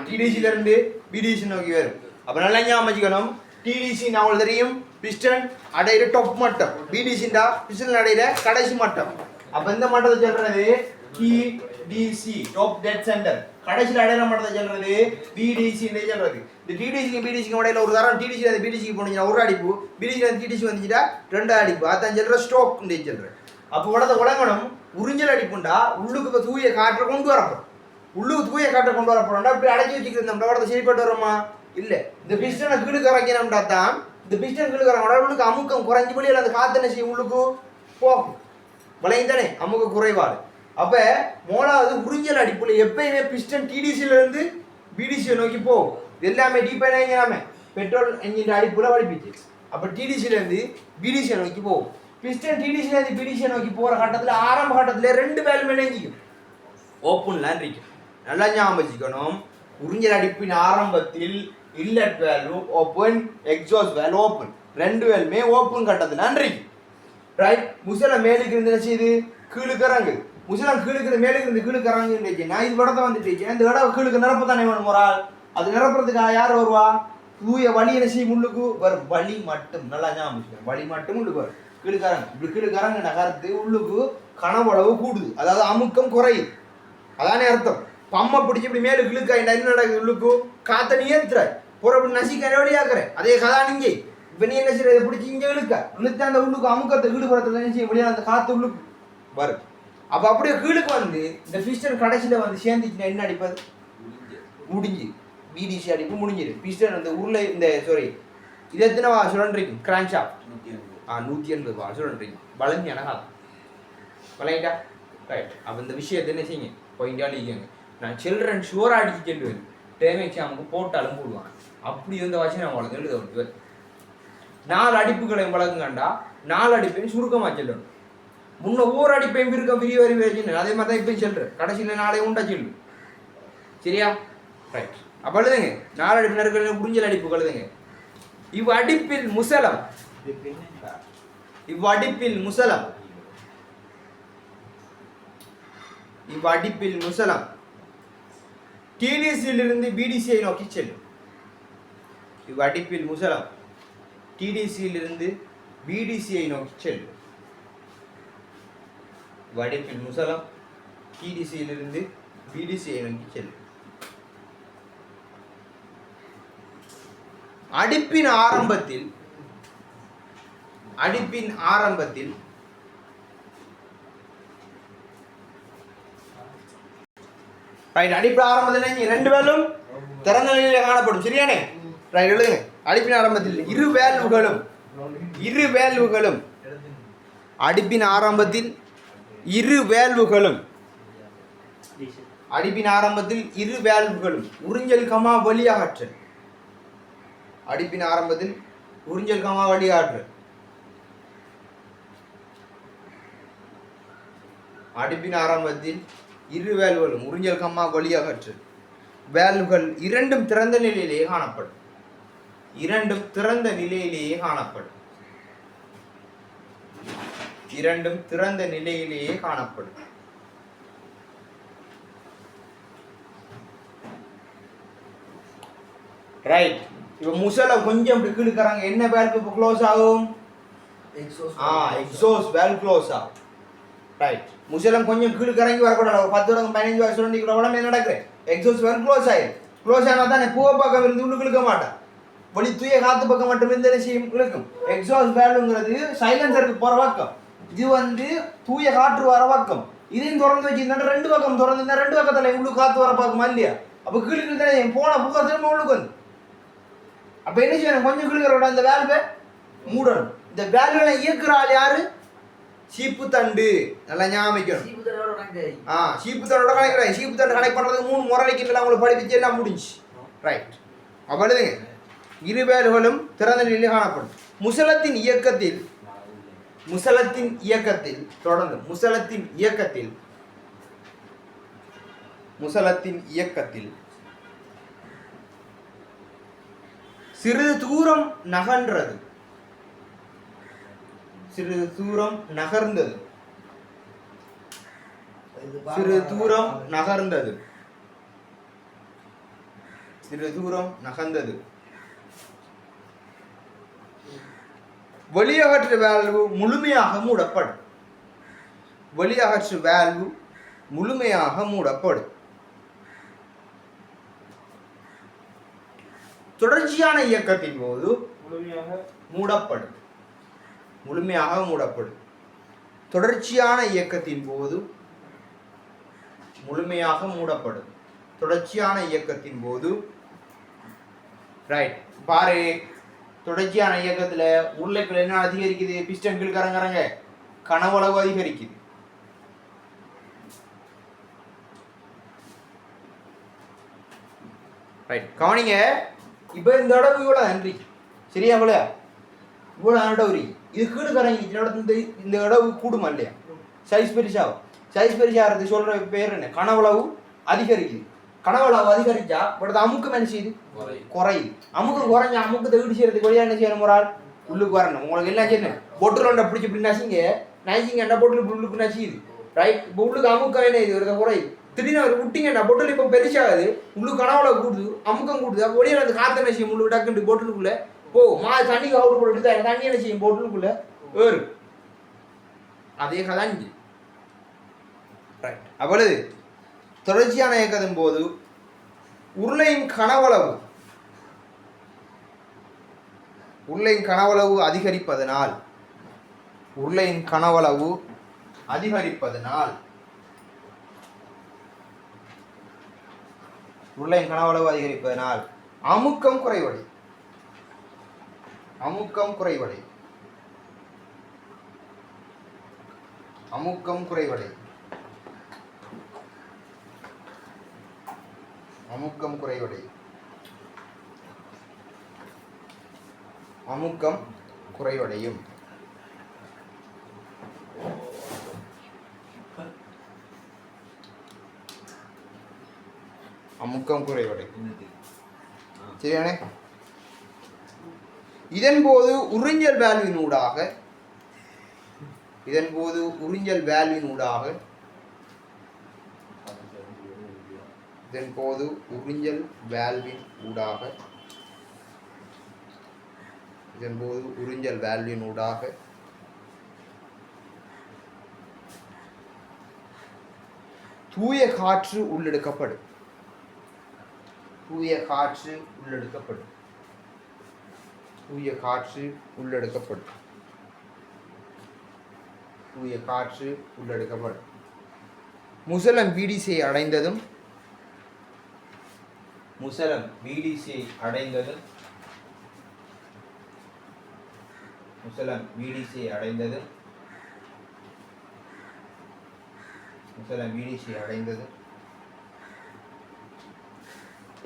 டிடிசில இருந்து பிடிசி நோக்கி வரும். அப்ப நல்லா ஞாபகம் வச்சுக்கணும். டிடிசி அவங்களுக்கு தெரியும் பிஸ்டன் அடையிற டாப் மட்டம், பிடிசிண்டா பிஸ்டன் அடையிற கடைசி மட்டம். அப்ப இந்த மட்டத்தை சொல்றது டிடிசி, டாப் டெட் சென்டர். கடைசியில் அடையிற மட்டத்தை சொல்றது பிடிசி சொல்றது. இந்த டிடிசிக்கு பிடிசிக்கு இடையில ஒரு தரம் டிடிசி அந்த பிடிசிக்கு போனீங்கன்னா ஒரு அடிப்பு, பிடிசி அந்த டிடிசி வந்துச்சுட்டா 2 அடிப்பு. அதான் சொல்ற ஸ்டோக் சொல்றேன். அப்போ உடனே உலகணும் உறிஞ்சல் அடிப்புண்டா உள்ளுக்கு தூய காற்றை கொண்டு வரப்படும். உள்ளுக்கு தூய காற்றை கொண்டு வரப்படா இப்படி அடைச்சி வச்சுக்கிறது நம்ம உடனே சரிப்பட்டு வரோமா? இல்லை. இந்த பிஸ்டனை கீழுக்கு இறக்கினோம்டா தான் இந்த பிஸ்டன் கீழுக்கு இறங்க உள்ளுக்கு அமுக்கம் குறைஞ்சி வெளியில் அந்த காற்று என்ன செய்யும்? உள்ளுக்கு போகும். விளையும் தானே அமுக்க குறைவாடு. அப்ப மூணாவது உறிஞ்சல் அடிப்புல எப்பயுமே பிஸ்டன் டிடிசில இருந்து பிடிசியை நோக்கி போகும். எல்லாமே டீப்பா எல்லாமே பெட்ரோல் என்ஜின் அடிப்புல வடிப்பிச்சு. அப்ப டிடிசில இருந்து பிடிசியை நோக்கி போகும். பிஸ்டன் டிடிசில இருந்து பிடிசியை நோக்கி போற கட்டத்துல ஆரம்ப கட்டத்துல 2 வேல்யூ இணைஞ்சிக்கும். ஓப்பன்ல இருக்கும். நல்லா ஞாபகம் வச்சுக்கணும். உறிஞ்சல் அடிப்பின் ஆரம்பத்தில் inlet value open, exhaust value open. 2 வேல்யூமே ஓப்பன் கட்டத்துல இருக்கும். ரைட். முசலம் மேலுக்கு இருந்து என்ன செய்யுது? கீழுக்கு இறங்கு. முசலம் கீழுக்கு மேலுக்கு இருந்து கீழுக்கு இறங்கு. நான் இது இடத்த வந்துட்டு இந்த இடம் கீழுக்கு நிரப்ப தானே வேணும் ஒரு ஆள். அது நிரப்புறதுக்காக யார் வருவா? தூய வழி என்ன செய்யும்? உள்ளுக்கு வரும். வழி மட்டும். நல்லா ஞாபகம் வச்சுக்கணும். வழி மட்டும் உள்ளுக்கு வரும். கீழுக்காரங்க இப்படி கீழுக்காரங்க நகர்த்து உள்ளுக்கு கனவளவு கூடுது, அதாவது அமுக்கம் குறையுது. அதானே அர்த்தம். பம்மை பிடிச்சி இப்படி மேலே இழுக்காயிண்டா என்ன நடக்குது? உள்ளுக்கு காத்த நீ ஏத்துறாய் போற அப்படி நசிக்க வழியாக்குற அதே கதா நீங்க இப்ப நீ என்ன செய்யற? பிடிச்சி இங்க இழுத்து அந்த உள்ளுக்கு அமுக்கத்தை ஈடுபடுறதுல என்ன செய்ய வெளியே அந்த காத்து உள்ளுக்கு வரும். அப்ப அப்படியே கீழுக்கு வந்து இந்த பிஸ்டன் கடைசியில வந்து சேர்ந்துச்சுன்னா என்ன அடிப்பது? முடிஞ்சு பிடிசி அடிப்பு முடிஞ்சிரு. பிஸ்டன் அந்த உருளை இந்த சாரி இது எத்தனை சுழன்றிக்கும்? கிராங்க் ஷாஃப்ட் 180 வா சுழன்றிக்கும். வளைஞ்சு எனக்காது வளையிட்டா ரைட். அப்போ இந்த விஷயத்தை என்ன செய்யுங்க? பாயிண்டாக அடிக்கங்க. நான் சில்ட்ரன் ஷுவராக அடிச்சு செல்லுவேன். டேம் எக்ஸாமுக்கு போட்டாலும் போடுவாங்க. அப்படி வந்து வச்சு நான் வளர்ந்து எழுத வேண்டியது. 4 அடிப்புகளை வழங்குங்கண்டா 4 அடிப்பையும் சுருக்கமாக செல்லணும். முன்ன ஒவ்வொரு அடிப்பையும் இருக்க விரிய வரி வச்சுன்னு அதே மாதிரி தான் இப்பயும் செல்றேன். கடைசியில் 4 உண்டா செல்லு. சரியா? ரைட். அப்போ எழுதுங்க. 4 அடிப்பு நெருக்கல் உறிஞ்சல் அடிப்பு எழுதுங்க. இவ்வடிப்பில் முசலம் இவ்வடிப்பில் முசலம் இவ்வடிப்பில் முசலம் டிடிசியிலிருந்து பிடிசியை நோக்கி செல்லும். இவ்வடிப்பில் முசலம் டிடிசியிலிருந்து பிடிசியை நோக்கி செல்லும். இவ்வடிப்பில் முசலம் டிடிசியிலிருந்து பிடிசியை நோக்கி செல்லும். அடிப்பின் ஆரம்பத்தில் ரைட். அடிப்பு ஆரம்பத்தில் 2 வேலும் திறந்த நிலையில் காணப்படும். சரியானே? ரைட். எழுதுங்க. அடிப்பின் ஆரம்பத்தில் இரு வேல்வுகளும் அடிப்பின் ஆரம்பத்தில் இரு வேல்வுகளும் உறிஞ்சல் கமா வழியாற்றல். அடிப்பின் ஆரம்பத்தில் உறிஞ்சல் கமா வழியாற்றல். அடிப்பின் ஆரம்பத்தில் இரு வேல்வுகளும் உறிஞ்சல் கம்மா வழியாகற்று. வேல்வுகள் இரண்டும் திறந்த நிலையிலேயே காணப்படும். இரண்டும் திறந்த நிலையிலேயே காணப்படும். ரைட். இப்போ முசலம் கொஞ்சம் இப்படி கிழக்கறாங்க, என்ன வேல்வ் இப்போ க்ளோஸ் ஆகும்? எக்ஸாஸ்ட் வேல்வ் க்ளோஸ் ஆகும். ரைட். முசலம் கொஞ்சம் கிழக்கறங்கி வரக்கூடாது. ஒரு 10 வருடம் 15 வருஷம் சுரண்டிக்கிற உடனே என்ன நடக்குது? எக்ஸாஸ்ட் வேல்வ் க்ளோஸ் ஆயிடும். க்ளோஸ் ஆனால் தானே பூவ பக்கம் இருந்து உள்ளுக்கு இழுக்க மாட்டான். வெளி தூய காத்து பக்கம் மட்டும் இருந்து என்ன செய்யும்? இழுக்கும். எக்ஸாஸ்ட் வேல்வ்ங்கிறது சைலன்சருக்கு போகிற பக்கம், இது வந்து தூய காற்று வர பக்கம். இதையும் திறந்து வச்சிருந்தா 2 பக்கம் திறந்து 2 பக்கத்தில் உள்ளுக்கு காற்று வர பார்க்குமா இல்லையா? அப்போ கிழக்கு தானே போன புக்கா திரும்ப உள்ளுக்கு வந்து. அப்போ என்ன செய்யணும்? கொஞ்சம் கிழக்கிறோட இந்த வேல்வை மூடணும். இந்த வேல்வை இயக்குற ஆள் யாரு? சீப்பு தண்டு. நல்லா ஞாபகம். சீப்பு தண்டோட கணக்கிறாங்க. சீப்பு தண்டு கனெக்ட் பண்ணுறதுக்கு 3 முறை நிற்கின்றல, அவங்களை படிப்பிச்சு எல்லாம் முடிஞ்சு. ரைட். அப்போ எழுதுங்க, இரு வேல்களும் திறந்த நிலையில் காணப்படும். முசலத்தின் இயக்கத்தில் தொடர்ந்து முசலத்தின் இயக்கத்தில் சிறிது தூரம் நகர்ந்தது. சிறிது தூரம் நகர்ந்தது. வெளியகற்று வேல்வு முழுமையாக மூடப்படும். தொடர்ச்சியான இயக்கத்தின் போது முழுமையாக மூடப்படும். தொடர்ச்சியான இயக்கத்தின் போது ரைட். பாரு, தொடர்ச்சியான இயக்கத்துல உருளைக்குள்ள என்ன அதிகரிக்குது? பிஸ்டன் கீழ்கறங்கறங்க கனவளவு அதிகரிக்குது. ரைட். கவனிங்க, இப்ப இந்த இடவு இவ்வளவு நன்றி சரியா? இவ்வளவு இடவு இது கீழ்கறங்கி இந்த இடவு கூடுமா இல்லையா? சைஸ் பெருசாகும். சைஸ் பெருசாகிறது சொல்ற பேர் என்ன? கனவளவு அதிகரிக்குது. கனவளவு அதிகரிச்சா பட் அமுக்கம் என்ன செய்யுது? குறையுது. அமுக்கு குறைஞ்சா அமுக்கத்தை ஈடு செய்யறதுக்கு வழியா என்ன செய்யணும்? ஒரு ஆள் உள்ளுக்கு வரணும். உங்களுக்கு எல்லாம் செய்யணும். பொட்டுல பிடிச்சி இப்படி நசிங்க என்ன பொட்டுல உள்ளுக்கு நசியுது. ரைட். இப்போ உள்ளுக்கு அமுக்கம் என்ன இது? ஒரு குறையுது. திடீர்னு அவர் விட்டீங்கன்னா பொட்டுல இப்போ பெருசாகுது, உள்ளுக்கு கனவளவு கூடுது, அமுக்கம் கூடுது. அப்போ வெளியே அந்த காற்று என்ன செய்யும்? உள்ளுக்கு டக்குண்டு பொட்டுலுக்குள்ள தண்ணிக்கு அவுட் போட்டு தண்ணி என்ன செய்யும்? பொட்டுலுக்குள்ள ஏறும். அதே கதான். ரைட். அவ்வளவு தொடர்ச்சியான இயக்கத்தின் போது உருளையின் கனவளவு அதிகரிப்பதனால் அமுக்கம் குறைவடையும். சரியானே? இதன் போது உறிஞ்சல் வேல்வினூடாக உறிஞ்சல் வேல்வினூடாக தூய காற்று உள்ளெடுக்கப்படும். முசலம் VDC அடைந்ததும்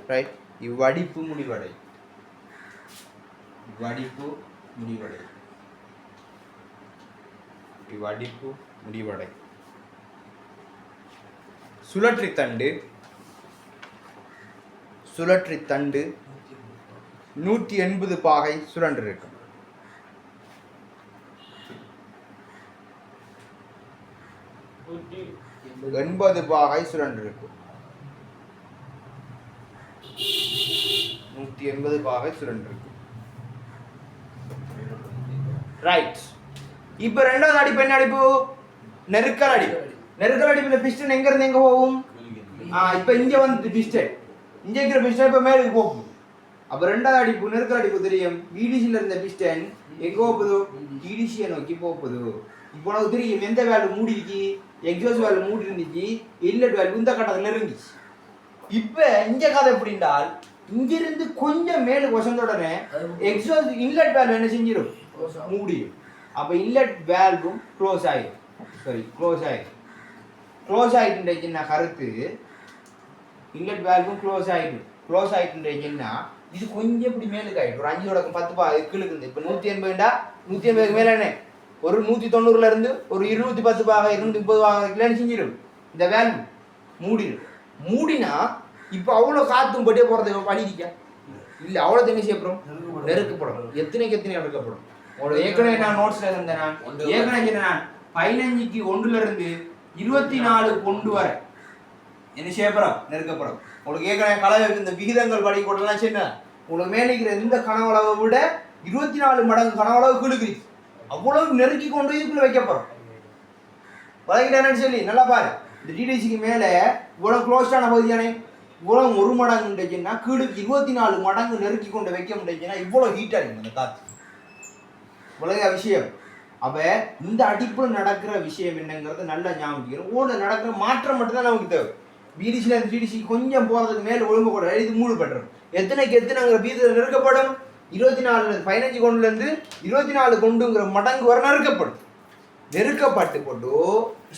ரைட். இவ்வடிப்பு முடிவடை. சுழற்சி தண்டு 180 பாகை சுழன்றிருக்கும். 80 பாகை சுழன்றிருக்கும். 180 பாகை சுழன்றிருக்கு. ரைட். இப்போ ரெண்டாவது அடிப்பு என்ன அடிப்பு? நெருக்கல் அடிப்பு. நெருக்கல் அடிப்புல பிஸ்டன் எங்க இருந்து எங்க போகும்? இப்போ இங்க வந்து பிஸ்டன், இங்க இருக்கிற பிஸ்டன் இப்போ மேலுக்கு போகும். அப்ப ரெண்டாவது அடிப்பு நெருக்கல் அடிப்பு தெரியும். விடிசில இருந்த பிஸ்டன் எங்க போகுது? டிடிசியை நோக்கி போகுது. இப்போ உனக்கு தெரியும் எந்த வேல்யூ மூடி இருக்கு, எக்ஸாஸ்ட் வேல்யூ மூடி இருந்துச்சு, இன்லெட் வேல்யூ இந்த கட்டத்தில் இருந்துச்சு. இப்போ இங்க கதை எப்படின்றால் இங்கிருந்து கொஞ்சம் மேலு வசந்த உடனே எக்ஸாஸ்ட் இன்லெட் வேல்யூ என்ன செஞ்சிடும்? மூடிடும். அப்ப இன்லெட் வேல்வும் க்ளோஸ் ஆயிடும். சாரி, க்ளோஸ் ஆயிடும். க்ளோஸ் ஆயிட்டுன்னா கருத்து இன்லெட் வேல்வும் க்ளோஸ் ஆயிடும். க்ளோஸ் ஆயிட்டுன்னா இது கொஞ்சம் இப்படி மேலுக்கு ஆயிடும். ஒரு 5 தொடக்கம் 10 பா கீழுக்கு. இப்போ 180 180 மேலே என்ன ஒரு 190ல இருந்து ஒரு 210 பாக 230 பாக இல்லைன்னு செஞ்சிடும். இந்த வேல்யூ மூடிடும். மூடினா இப்போ அவ்வளோ காத்தும் பட்டியே போகிறதுக்கு வழி இருக்கா? இல்லை, அவ்வளோ தண்ணி செய்யப்படும், நெருக்கப்படும். எத்தனைக்கு எத்தனை நெருக்கப்படும்? உங்களோட ஏற்கனவே நான் நோட்ஸ்ல இருந்தேன். நான் ஏற்கனவே நான் 15க்கு 1ல இருந்து 24 கொண்டு வர என்ன செய்யப்படும்? நெருக்கப்படும். உங்களுக்கு ஏற்கனவே கலவை இந்த விகிதங்கள் படி கொண்டலாம் சின்ன உங்களுக்கு மேலிக்கிற இந்த கனவளவை விட 24 மடங்கு கனவளவு கீழுக்குறீங்க. அவ்வளவு நெருக்கி கொண்டு இதுக்குள்ள வைக்கப்படும். வளைக்கிட்டானு சொல்லி நல்லா பாரு. இந்த டிடிசிக்கு மேலே இவ்வளவு க்ளோஸ்டான பகுதியானே இவ்வளவு 1 மடங்கு இருந்துச்சுன்னா கீழுக்கு 24 மடங்கு நெருக்கி கொண்டு வைக்க முடியுச்சுன்னா இவ்வளவு ஹீட் அடிக்கும் அந்த காற்று. இவ்வளவு விஷயம். அப்ப இந்த அடிப்புல நடக்கிற விஷயம் என்னங்கிறது நல்லா ஞாபகம். ஓட நடக்கிற மாற்றம் மட்டும்தான் நமக்கு தேவை. பிடிசில டிடிசி கொஞ்சம் போறதுக்கு மேல ஒழுங்கு கூட இது மூடு பெற்றோம். எத்தனைக்கு எத்தனைங்கிற பீதியில் நெருக்கப்படும்? 24 15 கொண்டுல இருந்து 24 கொண்டுங்கிற மடங்கு வர நெருக்கப்படும். நெருக்கப்பட்டு போட்டு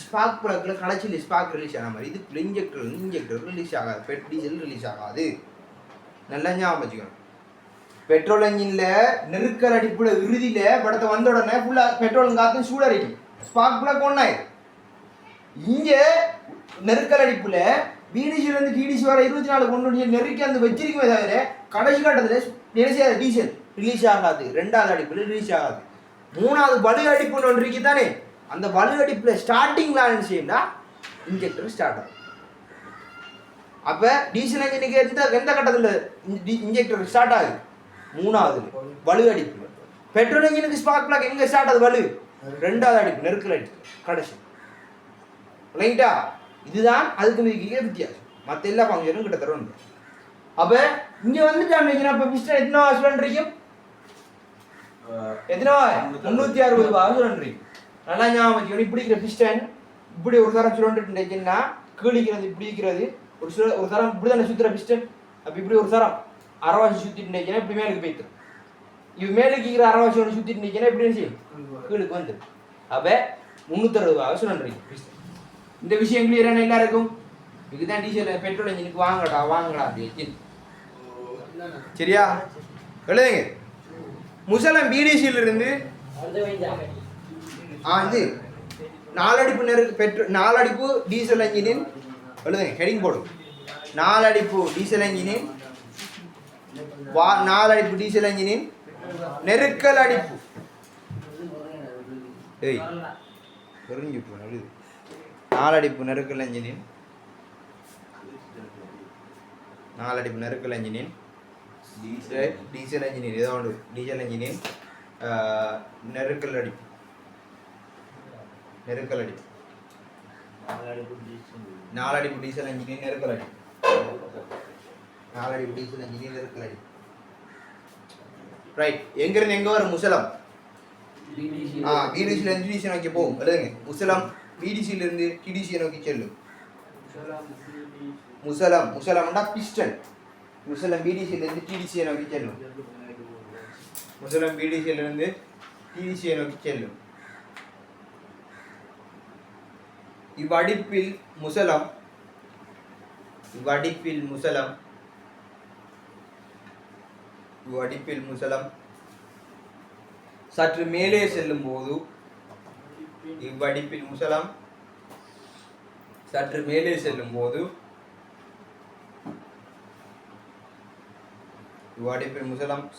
ஸ்பார்க் பிளக்ல கடைசியில் ஸ்பார்க் ரிலீஸ் ஆன மாதிரி இது இன்ஜெக்டர் ரிலீஸ் ஆகாது. டீசல் ரிலீஸ் ஆகாது. நல்லா ஞாபகம் வச்சுக்கணும். பெட்ரோல் என்ஜின்ல நெருக்கல் அடிப்புல இறுதியில படத்தை வந்த உடனே ஃபுல்லா பெட்ரோல் காத்து சூடாரிக்கும். Spark plug ஒன்னாயிரும். இங்க நெருக்கல் அடிப்புல பிடிசில இருந்து டிடிசி வர 24 கொண்டு நெருக்கி அந்த வச்சிருக்குமே தவிர கடைசி கட்டத்தில் நினைச்சாத டீசல் ரிலீஸ் ஆகாது. ரெண்டாவது அடிப்புல ரிலீஸ் ஆகாது. மூணாவது பலு அடிப்புன்னு ஒன்று இருக்கு தானே, அந்த பலு அடிப்புல ஸ்டார்டிங்ல என்ன செய்யும்னா இன்ஜெக்டர் ஸ்டார்ட் ஆகும். அப்ப டீசல் என்ஜினுக்கு எந்த கட்டத்தில் இன்ஜெக்டர் ஸ்டார்ட் ஆகுது? மூணாவது பலு அடிப்பு. பெட்ரோல் என்ஜினுக்கு ஸ்பார்க் பிளக் எங்க ஸ்டார்ட் ஆகுது? பலு ரெண்டாவது அடிப்பு நெருக்கல் அடிப்பு கடைசி. ரைட்டா? இதுதான் அதுக்கு மிக வித்தியாசம். மற்ற எல்லா ஃபங்க்ஷனும் கிட்டத்தட்ட ஒன்று. அப்ப இங்க வந்துட்டான். இப்ப பிஸ்டன் எத்தனை சுழன்றிக்கும்? எத்தனை 360 பாக சுழன்றிக்கும். நல்லா ஞாபகம் வச்சுக்கணும். இப்படி இருக்கிற பிஸ்டன் இப்படி ஒரு தரம் சுழன்றுட்டுன்னா கீழிக்கிறது இப்படி இருக்கிறது ஒரு தரம் இப்படி தானே சுத்துற பிஸ்டன். அப்ப இப்படி ஒரு தரம் அரவாசி சுத்திட்டு இப்படி மேலுக்கு போய்த்துரும். இது மேலுக்கு இருக்கிற அரவாசி ஒன்று சுத்திட்டு எப்படி செய்யும்? கீழுக்கு வந்து. அப்ப 360 பாக சுழன்றிக்கும் பிஸ்டன். இந்த விஷயம் கிளியரான எல்லாருக்கும்? இதுதான் டீசல் பெட்ரோல் இன்ஜினுக்கு வாங்கடா அப்படின்னு. சரியா? எழுதுங்க. முசலம் பிடிசியில இருந்து இது 4 அடிப்பு பெட்ரோல் 4 அடிப்பு டீசல் இன்ஜினின் எழுதுங்க. ஹெடிங் போடும். 4 அடிப்பு டீசல் இன்ஜினின் 4 அடிப்பு டீசல் இன்ஜினின் நெருக்கல் அடிப்பு. ஏய் தெரிஞ்சு எழுது. 4 அடிப்பு நெருக்கல் என்ஜினின் 4 அடிப்பு நெருக்கல் என்ஜினின் டீசல் என்ஜினின் ஏதோ ஒன்று டீசல் என்ஜினின் நெருக்கல் அடிப்பு 4 அடிப்பு டீசல் என்ஜினின் நெருக்கல் அடிப்பு 4 அடிப்பு டீசல் என்ஜினின் நெருக்கல் அடிப்பு. ரைட். எங்கிருந்து எங்க வரும்? முசலம் பிடிசியில இருந்து டிடிசி நோக்கி போகும். எழுதுங்க. முசலம் பிடிசியில இருந்து டிடிசியை நோக்கி செல்லும். முசலம்னா பிஸ்டன். முசலம் பிடிசியில இருந்து டிடிசியை நோக்கி செல்லும். முசலம் பிடிசியில இருந்து டிடிசியை நோக்கி செல்லும். இவ்வடிப்பில் முசலம் சற்று மேலே செல்லும் போது இவ்வடிப்பில் முசலம்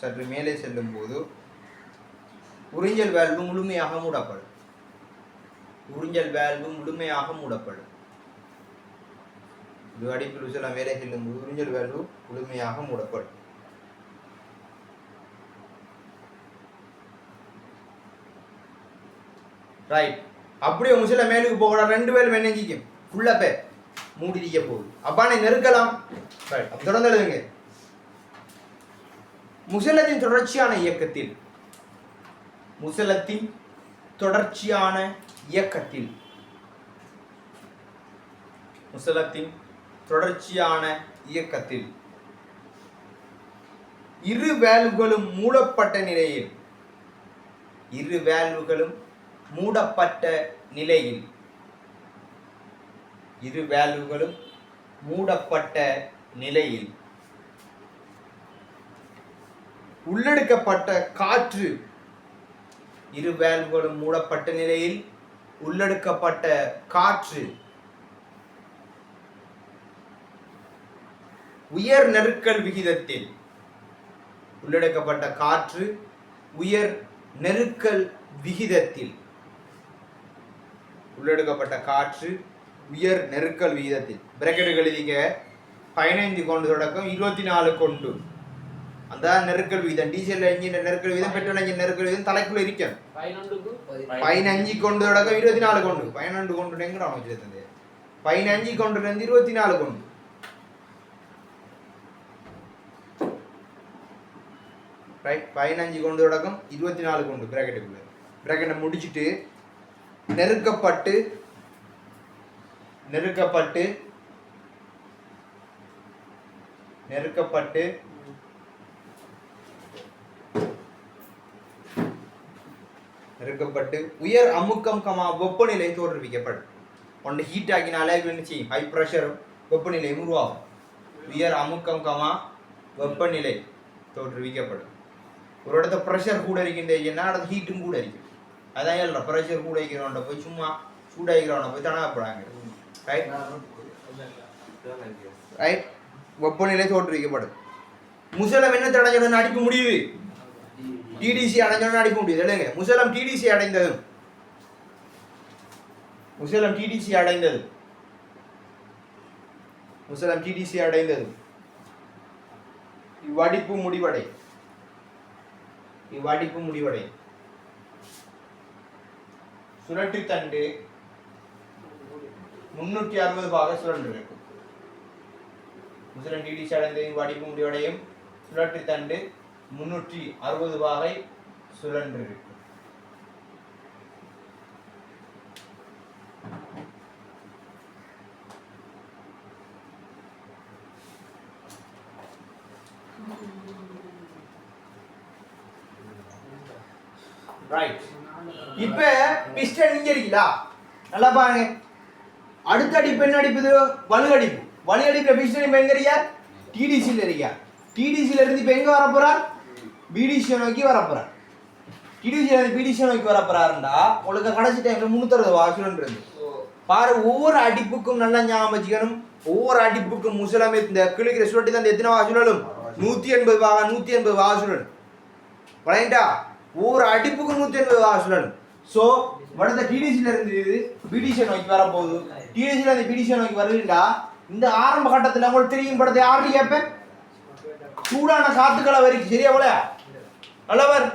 சற்று மேலே செல்லும் போது உறிஞ்சல் வால்வு முழுமையாக மூடப்படும். ஒரு அடிப்பில் முசலம் மேலே செல்லும் போது உறிஞ்சல் வேல்வு முழுமையாக மூடப்படும். ரைட். அப்படியே முசல மேலுக்கு போகல 2 வேலும் என்ன செஞ்சிக்கும் ஃபுல்லா பே மூடிடிக்க போகுது. அப்பானை நெருக்கலாம். ரைட். அப்ப தொடர்ந்து எழுதுங்க. முசலத்தின் தொடர்ச்சியான இயக்கத்தில் இரு வேல்வுகளும் மூடப்பட்ட நிலையில் உள்ளெடுக்கப்பட்ட காற்று உயர் நெருக்கல் விகிதத்தில் பிராக்கெட்டுகள் எழுதிக்க 15 கொண்டு தொடக்கம் 24 கொண்டு அந்த நெருக்கல் விகிதம் டீசல் என்ஜின் நெருக்கல் விகிதம் பெட்ரோல் என்ஜின் நெருக்கல் விகிதம் தலைக்குள்ள இருக்கும் 15 கொண்டு தொடக்கம் 24 கொண்டு 12 கொண்டு எங்கடா வச்சிருந்தது 15 கொண்டு இருந்து 24 கொண்டு ரைட் 15 கொண்டு தொடக்கம் 24 கொண்டு பிராக்கெட்டுக்குள்ள பிராக்கெட்டை முடிச்சிட்டு நெருக்கப்பட்டு உயர் அமுக்கம் வெப்பநிலை தோற்றுவிக்கப்படும். ஒன்று ஹீட் ஆகினாலே என்ன செய்யும் ஹை ப்ரெஷரும் வெப்பநிலையும் உருவாகும். உயர் அமுக்கம் வெப்பநிலை தோற்றுவிக்கப்படும். ஒரு இடத்த ப்ரெஷர் கூட இருக்கின்றேன்னா இடத்துல ஹீட்டும் கூட இருக்கும். அதான் இல்லை ப்ரெஷர் கூட இருக்கிறவன்ட்ட போய் சும்மா சூடாகிறவனை போய் தடவைப்படாங்க. ரைட். வெப்பநிலை தோற்றுவிக்கப்படும். முசலம் என்ன தடைஞ்சோன்னு அடிக்க முடியுது டிடிசி அடைஞ்சோன்னு அடிக்க முடியுது இல்லைங்க. முசலம் டிடிசி அடைந்தது இவ்வடிப்பு முடிவடை சுழற்சி தண்டு 360 பாக சுழன்று இருக்கும். முசலம் டிடிசி அடைந்தது இவ்வடிப்பு முடிவடையும். சுழற்சி தண்டு 360 பாகை சுழன்று இருக்கும். ரைட். இப்ப பிஸ்டன் இங்க இருக்குதா நல்லா பாருங்க. அடுத்த அடிப்பு என்ன அடிப்புது வலு அடிப்புல பிஸ்டன் இப்ப எங்க இருக்கியா டிடிசில இருக்கியா. டிடிசில இருந்து இப்ப எங்க வரப்போறார் பிடிசி நோக்கி வரப்போறார். டிடிசில இருந்து பிடிசி நோக்கி வரப்போறாருண்டா உங்களுக்கு கடைசி டைம்ல 360 வாசுலன்னு இருந்து பாரு. ஒவ்வொரு அடிப்புக்கும் நல்லா ஞாபகம் வச்சுக்கணும். ஒவ்வொரு அடிப்புக்கும் முசலமே இந்த கிழக்கு சுழட்டி தான் எத்தனை வாசுலும் 180 வாசுலன் வரைண்டா. ஒவ்வொரு அடிப்புக்கும் 180 வாசுலன். ஸோ வடத்த டிடிசில இருந்து பிடிசி நோக்கி வரப்போகுது. டிடிசில இருந்து பிடிசி நோக்கி வருதுண்டா இந்த ஆரம்ப கட்டத்தில் உங்களுக்கு தெரியும் படத்தை யாரு கேட்பேன் சூடான காத்துக்களை வரைக்கும் சரியா போல நல்லவர்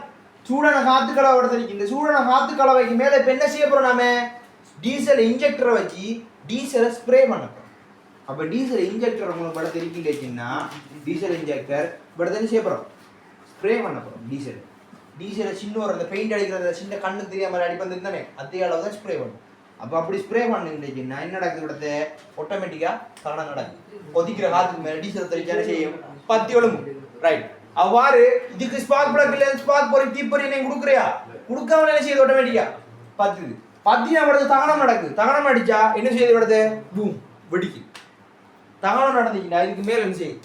சூடான காத்துக்களை வடத்திருக்கு. இந்த சூடான காத்துக்களவைக்கு மேலே இப்போ என்ன செய்ய போறோம் நாம டீசல் இன்ஜெக்டரை வச்சு டீசலை ஸ்ப்ரே பண்ண போறோம். அப்போ டீசல் இன்ஜெக்டர் உங்களுக்கு படத்தை இருக்கின்றச்சுன்னா டீசல் இன்ஜெக்டர் படத்தை என்ன செய்ய போறோம் ஸ்ப்ரே பண்ண போறோம். டீசலை சின்ன ஒரு அந்த பெயிண்ட் அடிக்கிறத சின்ன கண்ணு தெரியாம அடிப்பது தானே அதே அளவு தான் ஸ்ப்ரே பண்ணும். அப்போ அப்படி ஸ்ப்ரே பண்ணிருந்துச்சுன்னா என்ன நடக்குது இடத்த ஆட்டோமேட்டிக்கா தகனம் நடக்குது. கொதிக்கிற காத்துக்கு மேலே டீசல் தெளிச்சா செய்யும் பத்தி ஒழுங்கு. ரைட். அவ்வாறு இதுக்கு ஸ்பார்க் பிளக் இல்ல ஸ்பார்க் பொறி தீப்பொறி நீங்க கொடுக்குறியா கொடுக்காம என்ன செய்யுது ஆட்டோமேட்டிக்கா பத்தினா படுத்து தகனம் நடக்குது. தகனம் அடிச்சா என்ன செய்யுது படுத்து பூம் வெடிக்கு. தகனம் நடந்துச்சுன்னா இதுக்கு மேல என்ன செய்யுது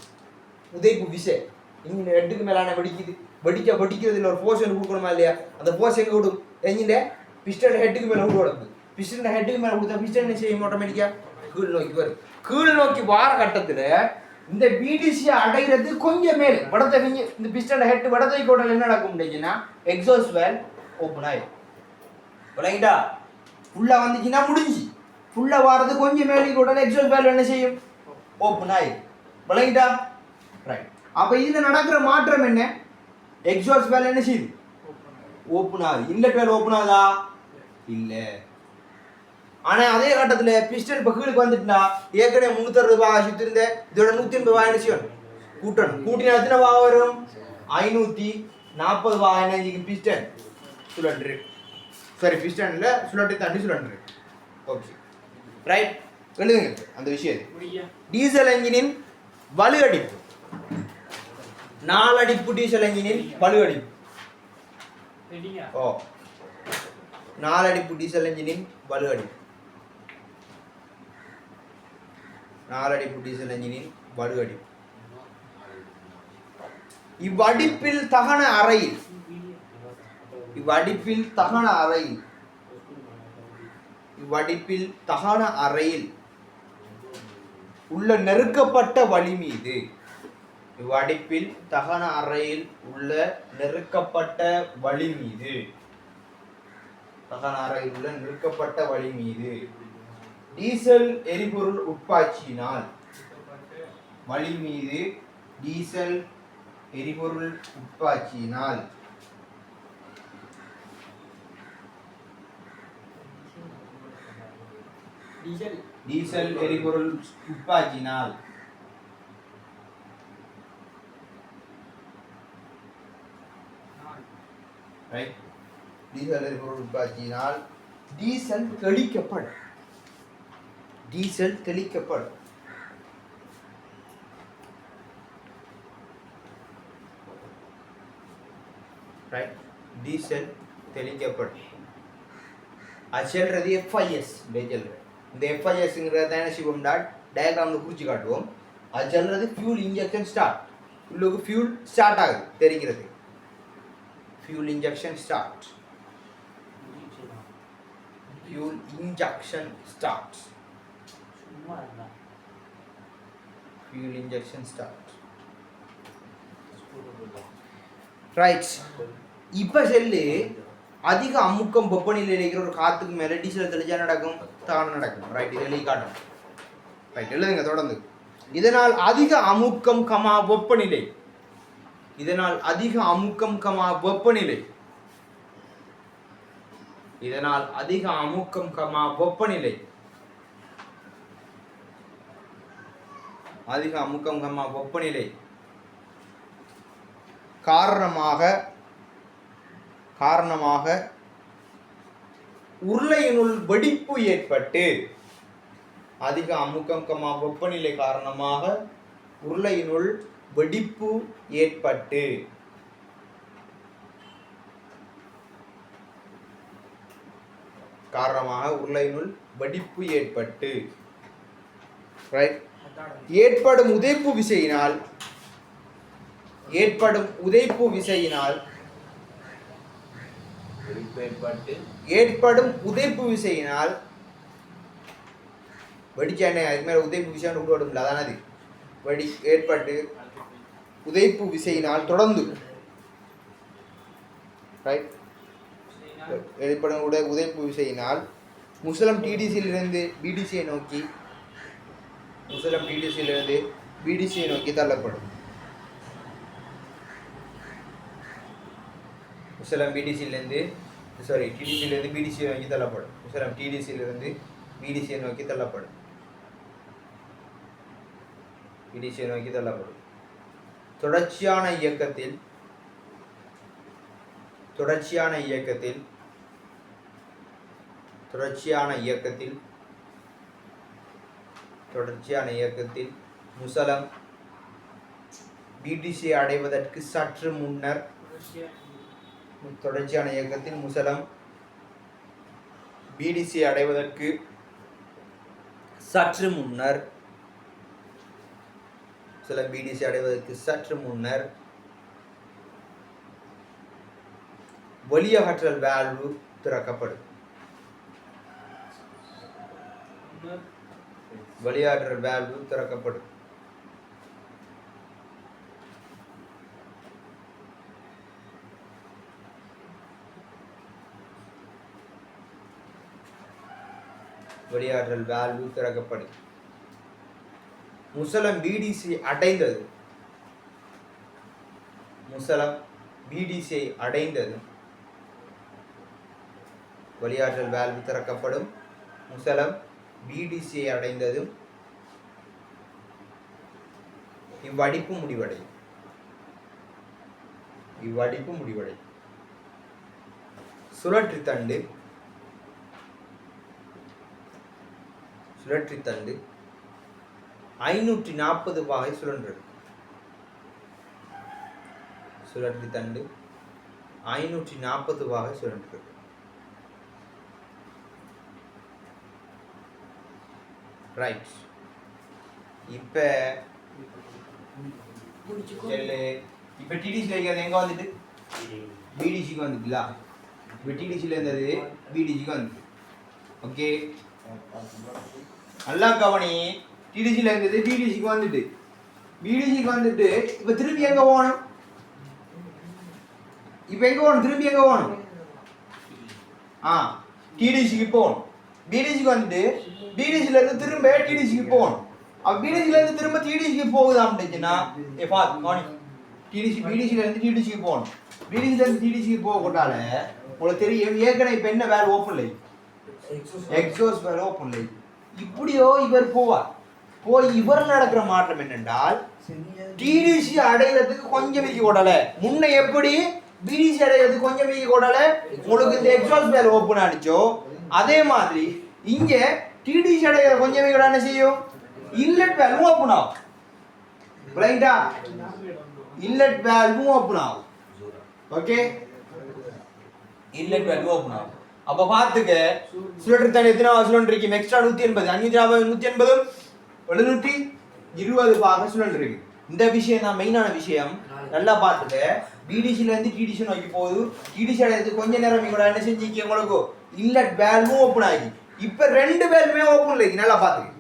உதைப்பு விசை இன்ஜின் ஹெட்டுக்கு மேலான வெடிக்குது. வெடிக்கிறதுல ஒரு போர்ஷன் கொடுக்கணுமா இல்லையா அந்த போர்ஷன் எங்க விடும் என்ஜின் பிஸ்டன் ஹெட்டுக்கு மேல விடுவோம். பிஸ்டன் ஹெட்டுக்கு மேல கொடுத்தா பிஸ்டன் என்ன செய்யும் ஆட்டோமேட்டிக்கா கீழ் நோக்கி வரும். கீழ் நோக்கி வார கட்டத்துல இந்த பிடிசி அடைகிறது கொஞ்சம் மேலே வடத்தை இந்த பிஸ்டன் ஹெட் வடத்தை கோட்டல் என்ன நடக்கும் அப்படின்னா எக்ஸாஸ்ட் வேல் ஓப்பன் ஆயிடும். விளங்கிட்டா ஃபுல்லா வந்துச்சுன்னா முடிஞ்சு ஃபுல்லா வாரது கொஞ்சம் மேலே கோட்டல் எக்ஸாஸ்ட் வேல் என்ன செய்யும் ஓப்பன் ஆயிருக்கு. விளங்கிட்டா? ரைட். அப்ப இதுல நடக்கிற மாற்றம் என்ன? எக்ஸாஸ்ட் வேல் என்ன செய்யுது? ஓப்பன் ஆகுது. இன்லெட் வேல் ஓப்பன் ஆகுதா? இல்ல. ஆனா அதே கட்டத்துல பிஸ்டன் இப்ப கீழுக்கு வந்துட்டுனா ஏற்கனவே 360 பாகை சுத்தி இருந்த இதோட 180 பாகை என்ன செய்யணும்? கூட்டணும். கூட்டினா எத்தனை பாகை வரும்? 540 பாகை எனர்ஜிக்கு பிஸ்டன் சுழன்று. சரி, பிஸ்டன்ல சுழற்றி தாண்டி சுழன்று. Okay right. எழுதுங்க அந்த விஷயத்தை. டீசல் என்ஜினின் வலு அடிப்பு, 4 அடிப்பு டீசல் என்ஜினின் வலு அடிப்பு. ஓ, 4 அடிப்பு டீசல் என்ஜினின் வலு அடிப்பு. 4 அடிப்பு டீசல் என்ஜினின் வலு அடிப்பு. இவ்வடிப்பில் தகன அறையில் உள்ள நெருக்கப்பட்ட வழி மீது டீசல் எரிபொருள் உட்பாய்ச்சியினால் டீசல் தெளிக்கப்படும். அது செல்றது FIS. இந்த FISங்கிறத என்ன செய்வோம்? டயக்ராம்ல குறிச்சு காட்டுவோம். அது செல்றது ஃபியூல் இன்ஜெக்ஷன் ஸ்டார்ட். உள்ளுக்கு ஃபியூல் ஸ்டார்ட் ஆகுது தெரிகிறது. Fuel injection start. Right. இப்ப செல்லு அதிக அமுக்கம் வெப்பநிலையில் இருக்கிற ஒரு காத்துக்கு மேல டீசல் தெளிச்சா நடக்கும், தானம் நடக்கும். ரைட், இதை எழுதி காட்டும். ரைட், எழுதுங்க தொடர்ந்து. இதனால் அதிக அமுக்கம் கமா வெப்பநிலை காரணமாக உருளையினுள் வெடிப்பு ஏற்பட்டு ஏற்படும் உதைப்பு விசையினால் வெடிச்சானே அதுக்கு மேல உதைப்பு விசைன்னு விடுவோம்ல, அதான அது. ஏற்பட்டு உதைப்பு விசையினால் தொடர்ந்து ஏற்படும் உதைப்பு விசையினால் முசலம் டிடிசியிலிருந்து பிடிசியை நோக்கி தள்ளப்படும். டிடிசியிலிருந்து பிடிசியை நோக்கி தள்ளப்படும். தொடர்ச்சியான இயக்கத்தில் முசலம் பிடிசியை அடைவதற்கு சற்று முன்னர் வெளியகற்றல் வால்வு திறக்கப்படும். முசலம் பிடிசி அடைந்தது. முசலம் பிடிசியை அடைந்தது. வெளியாற்றல் வால்வு திறக்கப்படும். முசலம் பிடிசியை அடைந்ததும் இவ்வடிப்பு முடிவடையும். இவ்வடிப்பு முடிவடையும். சுழற்றித்தண்டு 540 பாகை சுழன்றது. சுழற்றித்தண்டு 540 பாகை சுழன்றது. ரைட். இப்ப டிடிசியில் இருக்கிறது எங்க வந்துட்டு பிடிசிக்கு வந்துட்டுல. இப்போ டிடிசியில் இருந்தது பிடிசிக்கு வந்துட்டு. ஓகே, நல்லா கவனி. டிடிசியில் இருந்தது பிடிசிக்கு வந்துட்டு. பிடிசிக்கு வந்துட்டு இப்போ திரும்பி எங்க போகணும்? இப்போ எங்க போகணும்? திரும்பி எங்க போகணும்? டிடிசிக்கு போகணும். பிடிசிக்கு வந்துட்டு பிடிசியில் இருந்து திரும்ப டிடிசிக்கு போகணும். அப்போ பிடிசியில் இருந்து திரும்ப டிடிசிக்கு போகுதாம்ட்டுச்சுன்னா டிடிசி பிடிசியில் இருந்து டிடிசிக்கு போகணும். பிடிசியில் இருந்து டிடிசிக்கு போகக்கூடால உங்களுக்கு தெரியும் ஏற்கனவே இப்போ என்ன வேலை ஓப்பன் லை, எக்ஸாஸ்ட் வேலை ஓப்பன் லை. இப்படியோ இவர் போவார். போய் இவர் நடக்கிற மாற்றம் என்னென்றால் டிடிசி அடைகிறதுக்கு கொஞ்சம் விதி கொடலை. முன்ன எப்படி பிடிசி அடைகிறதுக்கு கொஞ்சம் விதி கொடலை உங்களுக்கு இந்த எக்ஸாஸ்ட் வேலை ஓப்பன் ஆடிச்சோ, அதே மாதிரி இங்க டிடிசி அடைகிற கொஞ்சம் விதி என்ன செய்யும்? இன்லெட் வேல்வும் ஓப்பன் ஆகும். ரைட்டா? இன்லெட் வேல்வும் ஓப்பன் ஆகும். ஓகே, இன்லெட் வேல்வும் ஓப்பன் ஆகும். அப்ப பாத்துக்க சுழற்றுத்தண்டு எத்தனை சுழன்று இருக்கு? எக்ஸ்ட்ரா 180, 540, 180, 720 பாக சுழன்று இருக்கு. இந்த விஷயம் தான் மெயினான விஷயம். நல்லா பாத்துக்க. பிடிசில இருந்து டிடிசி நோக்கி போகுது. டிடிசி அடையிறதுக்கு கொஞ்ச நேரம் கூட என்ன செஞ்சிக்க உங்களுக்கு இன்லெட் வேல்வும் ஓப்பன் ஆகி. இப்ப ரெண்டு வேல்வுமே ஓப்பன் இருக்கு. நல்லா பாத்துக்க.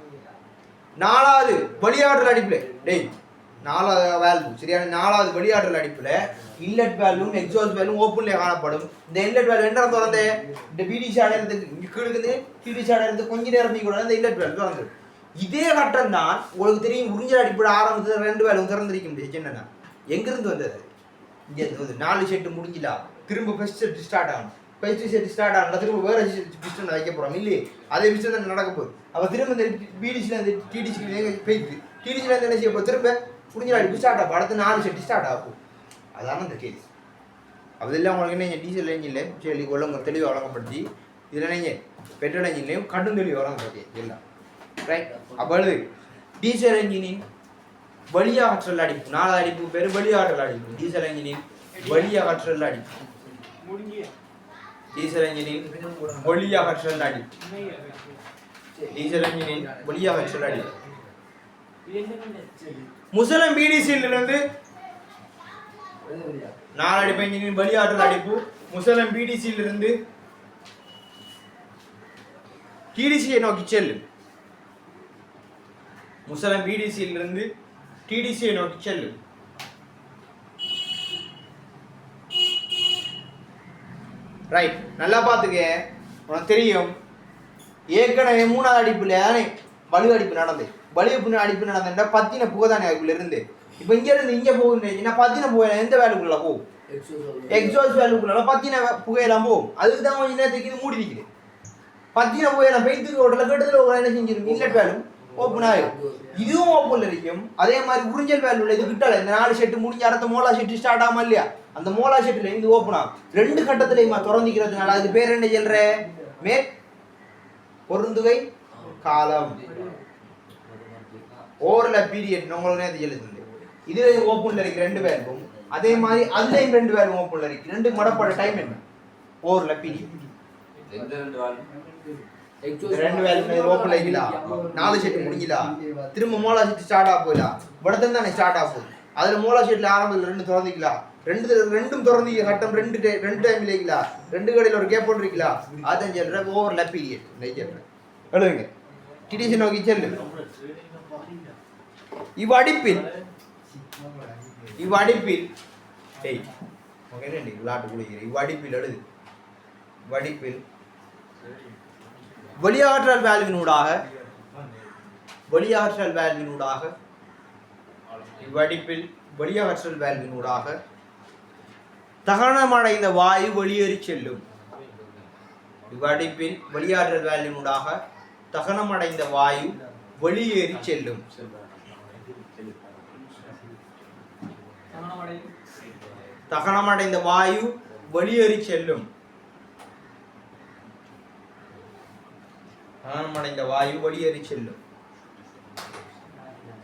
நாலாவது வெளியாற்றல் அடிப்புல நாலாவது வேல்வு சரியான நாலாவது வெளியாற்றல் அடிப்புல இன்லெட் வேல்வும் எக்ஸாஸ்ட் வேல்வும் ஓப்பன்ல காணப்படும். இந்த இன்லெட் வேல்வு என்ன திறந்தே? இந்த பிடிசி அடையிறதுக்கு இருக்குது. டிடிசி அடையிறதுக்கு கொஞ்ச நேரம் கூட இந்த இன்லெட் வேல்வு திறந்து. இதே கட்டம் தான் உங்களுக்கு தெரியும். உறிஞ்சல் அடிப்படை ஆரம்பத்தில் ரெண்டு வேல்வும் திறந்திருக்க முடியும். என்னன்னா எங்கிருந்து வந்தது? இங்க வந்து 4 செட்டு முடிஞ்சலாம். திரும்ப ஃபர்ஸ்ட் செட் ஸ்டார்ட் ஆகும். ஃபர்ஸ்ட் செட் ஸ்டார்ட் ஆகும். திரும்ப வேற பிஸ்டன் வைக்க போறோம் இல்லையே? அதே பிஸ்டன் தான் நடக்க போகுது. அப்ப திரும்ப இந்த பிடிசில இருந்து டிடிசி போயிட்டு டிடிசில இருந்து என்ன செய்ய போகுது? திரும்ப புரிஞ்சு அடிப்பு ஸ்டார்ட் ஆகும். அடுத்து 4 செட்டு ஸ்டார்ட் ஆகும். அதான இந்த கேஸ். அதெல்லாம் உங்களுக்கு என்ன டீசல் என்ஜின்லையும் சரி ஒழுங்கு தெளிவாக வழங்கப்படுத்தி இதில் நீங்கள் பெட்ரோல் என்ஜின்லையும் கடும் தெளிவாக வழங்கப்படுத்தி எல்லாம் ரைட். அப்பொழுது டீசல் என்ஜினின் வெளியாற்றல் அடிப்பு 4 அடிப்பு பேர் வெளியாற்றல் அடிப்பு. டீசல் என்ஜினின் வெளியாற்றல் அடிப்பு. டீசல் என்ஜினின் வெளியாற்றல் அடிப்பு. டீசல் என்ஜினின் வெளியாற்றல் அடிப்பு. முசலம் பிடிசியிலிருந்து 4 அடிப்பு என்ஜினின் வெளியாற்றல் அடிப்பு. முசலம் பிடிசியிலிருந்து டிடிசியை நோக்கி செல்லும். முசலம் பிடிசியிலிருந்து டிடிசியை நோக்கி செல்லும். ரைட். நல்லா பாத்துக்க. உனக்கு தெரியும் ஏற்கனவே 3வது அடிப்புல வலு அடிப்பு நடந்து அடிப்பு நடந்தா பத்தின புகைதானே அதுக்குள்ள இருந்து. இப்ப இங்க இருந்து இங்க போகுதுன்னா பத்தின புகை எந்த வேலுக்குள்ள போகும்? எக்ஸாஸ்ட் வேலுக்குள்ள பத்தின புகையெல்லாம் போகும். அதுக்கு தான் கொஞ்சம் நேரத்துக்கு இது மூடி நிற்குது. பத்தின புகையெல்லாம் பெய்த்துக்கு ஓட்டல கெட்டதுல என்ன செஞ்சிருக்கும்? இன்லெட் வேல்வு ஓப்பன் ஆகும். இதுவும் ஓப்பன்ல இருக்கும். அதே மாதிரி உறிஞ்சல் வேல்வுல இது கிட்டல இந்த 4 செட்டு முடிஞ்ச அடுத்த மோலா செட்டு ஸ்டார்ட் ஆகும் இல்லையா? அந்த மோலா செட்டுல இது ஓப்பன் ஆகும். 2 கட்டத்திலையுமா திறந்திக்கிறதுனால அது பேர் என்ன சொல்ற? மேற் பொருந்துகை காலம். ஓவர்லாப் பீரியட் உங்களுக்கு நேத்து எழுதுங்க. இதுல ஓப்பன்ல இருக்கு 2 வேல்வும். அதே மாதிரி அதுலயும் 2 வேல்வும் ஓப்பன்ல இருக்கு. 2 மடப்பட டைம் என்ன? Overlap period. எந்த 2 வேல்வுமே ஓப்பன்ல இருக்கல. 4 செட் முடிஞ்சல. திரும்ப மோலா செட் ஸ்டார்ட் ஆக போயில. வடதன் தானே ஸ்டார்ட் ஆக போகுது. அதுல மோலா செட்ல ஆரம்பத்துல 2 திறந்திக்கலாம். ரெண்டும் திறந்திக்க கட்டம் 2 டைம்ல இருக்கல. 2 கடையில ஒரு கேப் போட்டு இருக்கல. அதான் சொல்ற ஓவர்லாப் பீரியட். நெய்யற எழுதுங்க. டிடிசி நோக்கி செல்லு. இவ்வடிப்பில் டேய் ஓகேனே விளையாட்டு குளிக்கிற இவ்வடிப்பில் எழுது. வடிப்பில் வெளியாற்றல் வேல்வினூடாக வெளியகற்றல் வால்வினூடாக இவ்வடிப்பில் வெளியகற்றல் வால்வினூடாக தகனமடைந்த வாயு வெளியேறி செல்லும். இவ்வடிப்பில் வெளியேற்றல் வால்வினூடாக தகனமடைந்த வாயு வெளியேறி செல்லும். தகனமடைந்த வாயு வெளியேறி செல்லும். தகனமடைந்த வாயு வெளியேறி செல்லும்.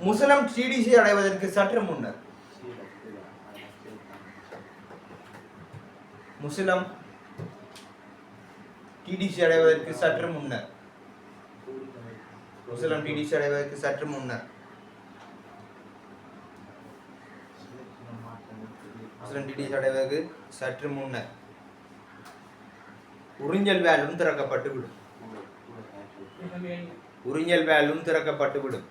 முசலம் TDC அடைவதற்கு சற்று முன்னர். முசலம் TDC அடைவதற்கு சற்று முன்னர். முசலம் TDC அடைவதற்கு சற்று முன்னர். முசலம் TDC அடைவதற்கு சற்று முன்னர் உறிஞ்சல் வேலும் திறக்கப்பட்டு விடும். உறிஞ்சல் வேலும் திறக்கப்பட்டு விடும்.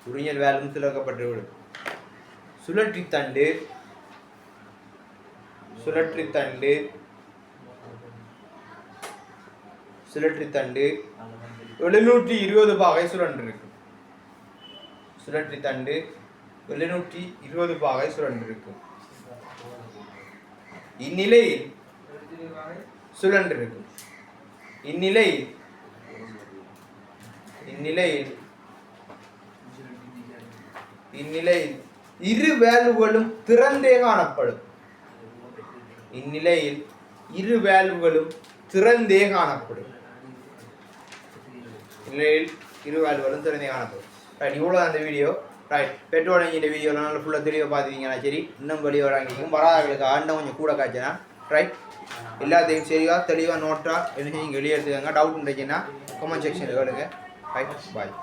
உறிஞ்சல் வேலும் திறக்கப்பட்டு விடும். சுழற்சி தண்டு 720 பாகை சுழன்றிருக்கும். சுழற்சி தண்டு 720 பாகை சுழன்றிருக்கும். இந்நிலையில் சுழன்றிருக்கும். இந்நிலையில் இரு வேல்வுகளும் திறந்தே காணப்படும். இந்நிலையில் இரு வேல்வுகளும் திறந்தே காணப்படும். இந்நிலையில் இரு வேல்வுகளும் திறந்தே காணப்படும். ரைட், இவ்வளோ அந்த வீடியோ. ரைட், பெட்ரோல் இன்ஜின் வீடியோவில் நல்லா ஃபுல்லாக தெளிவாக பார்த்துக்கிங்கன்னா சரி. இன்னும் வெளியே வராங்க வராதவர்களுக்கு ஆண்டம் கொஞ்சம் கூட காய்ச்சினா ரைட். எல்லாத்தையும் சரியாக தெளிவாக நோட்டாக என்ன செய்யுங்க வெளியே எடுத்துக்கோங்க. டவுட் இருந்துச்சுன்னா கமெண்ட் செக்ஷனில் கேளுங்க. ரைட், பாய்.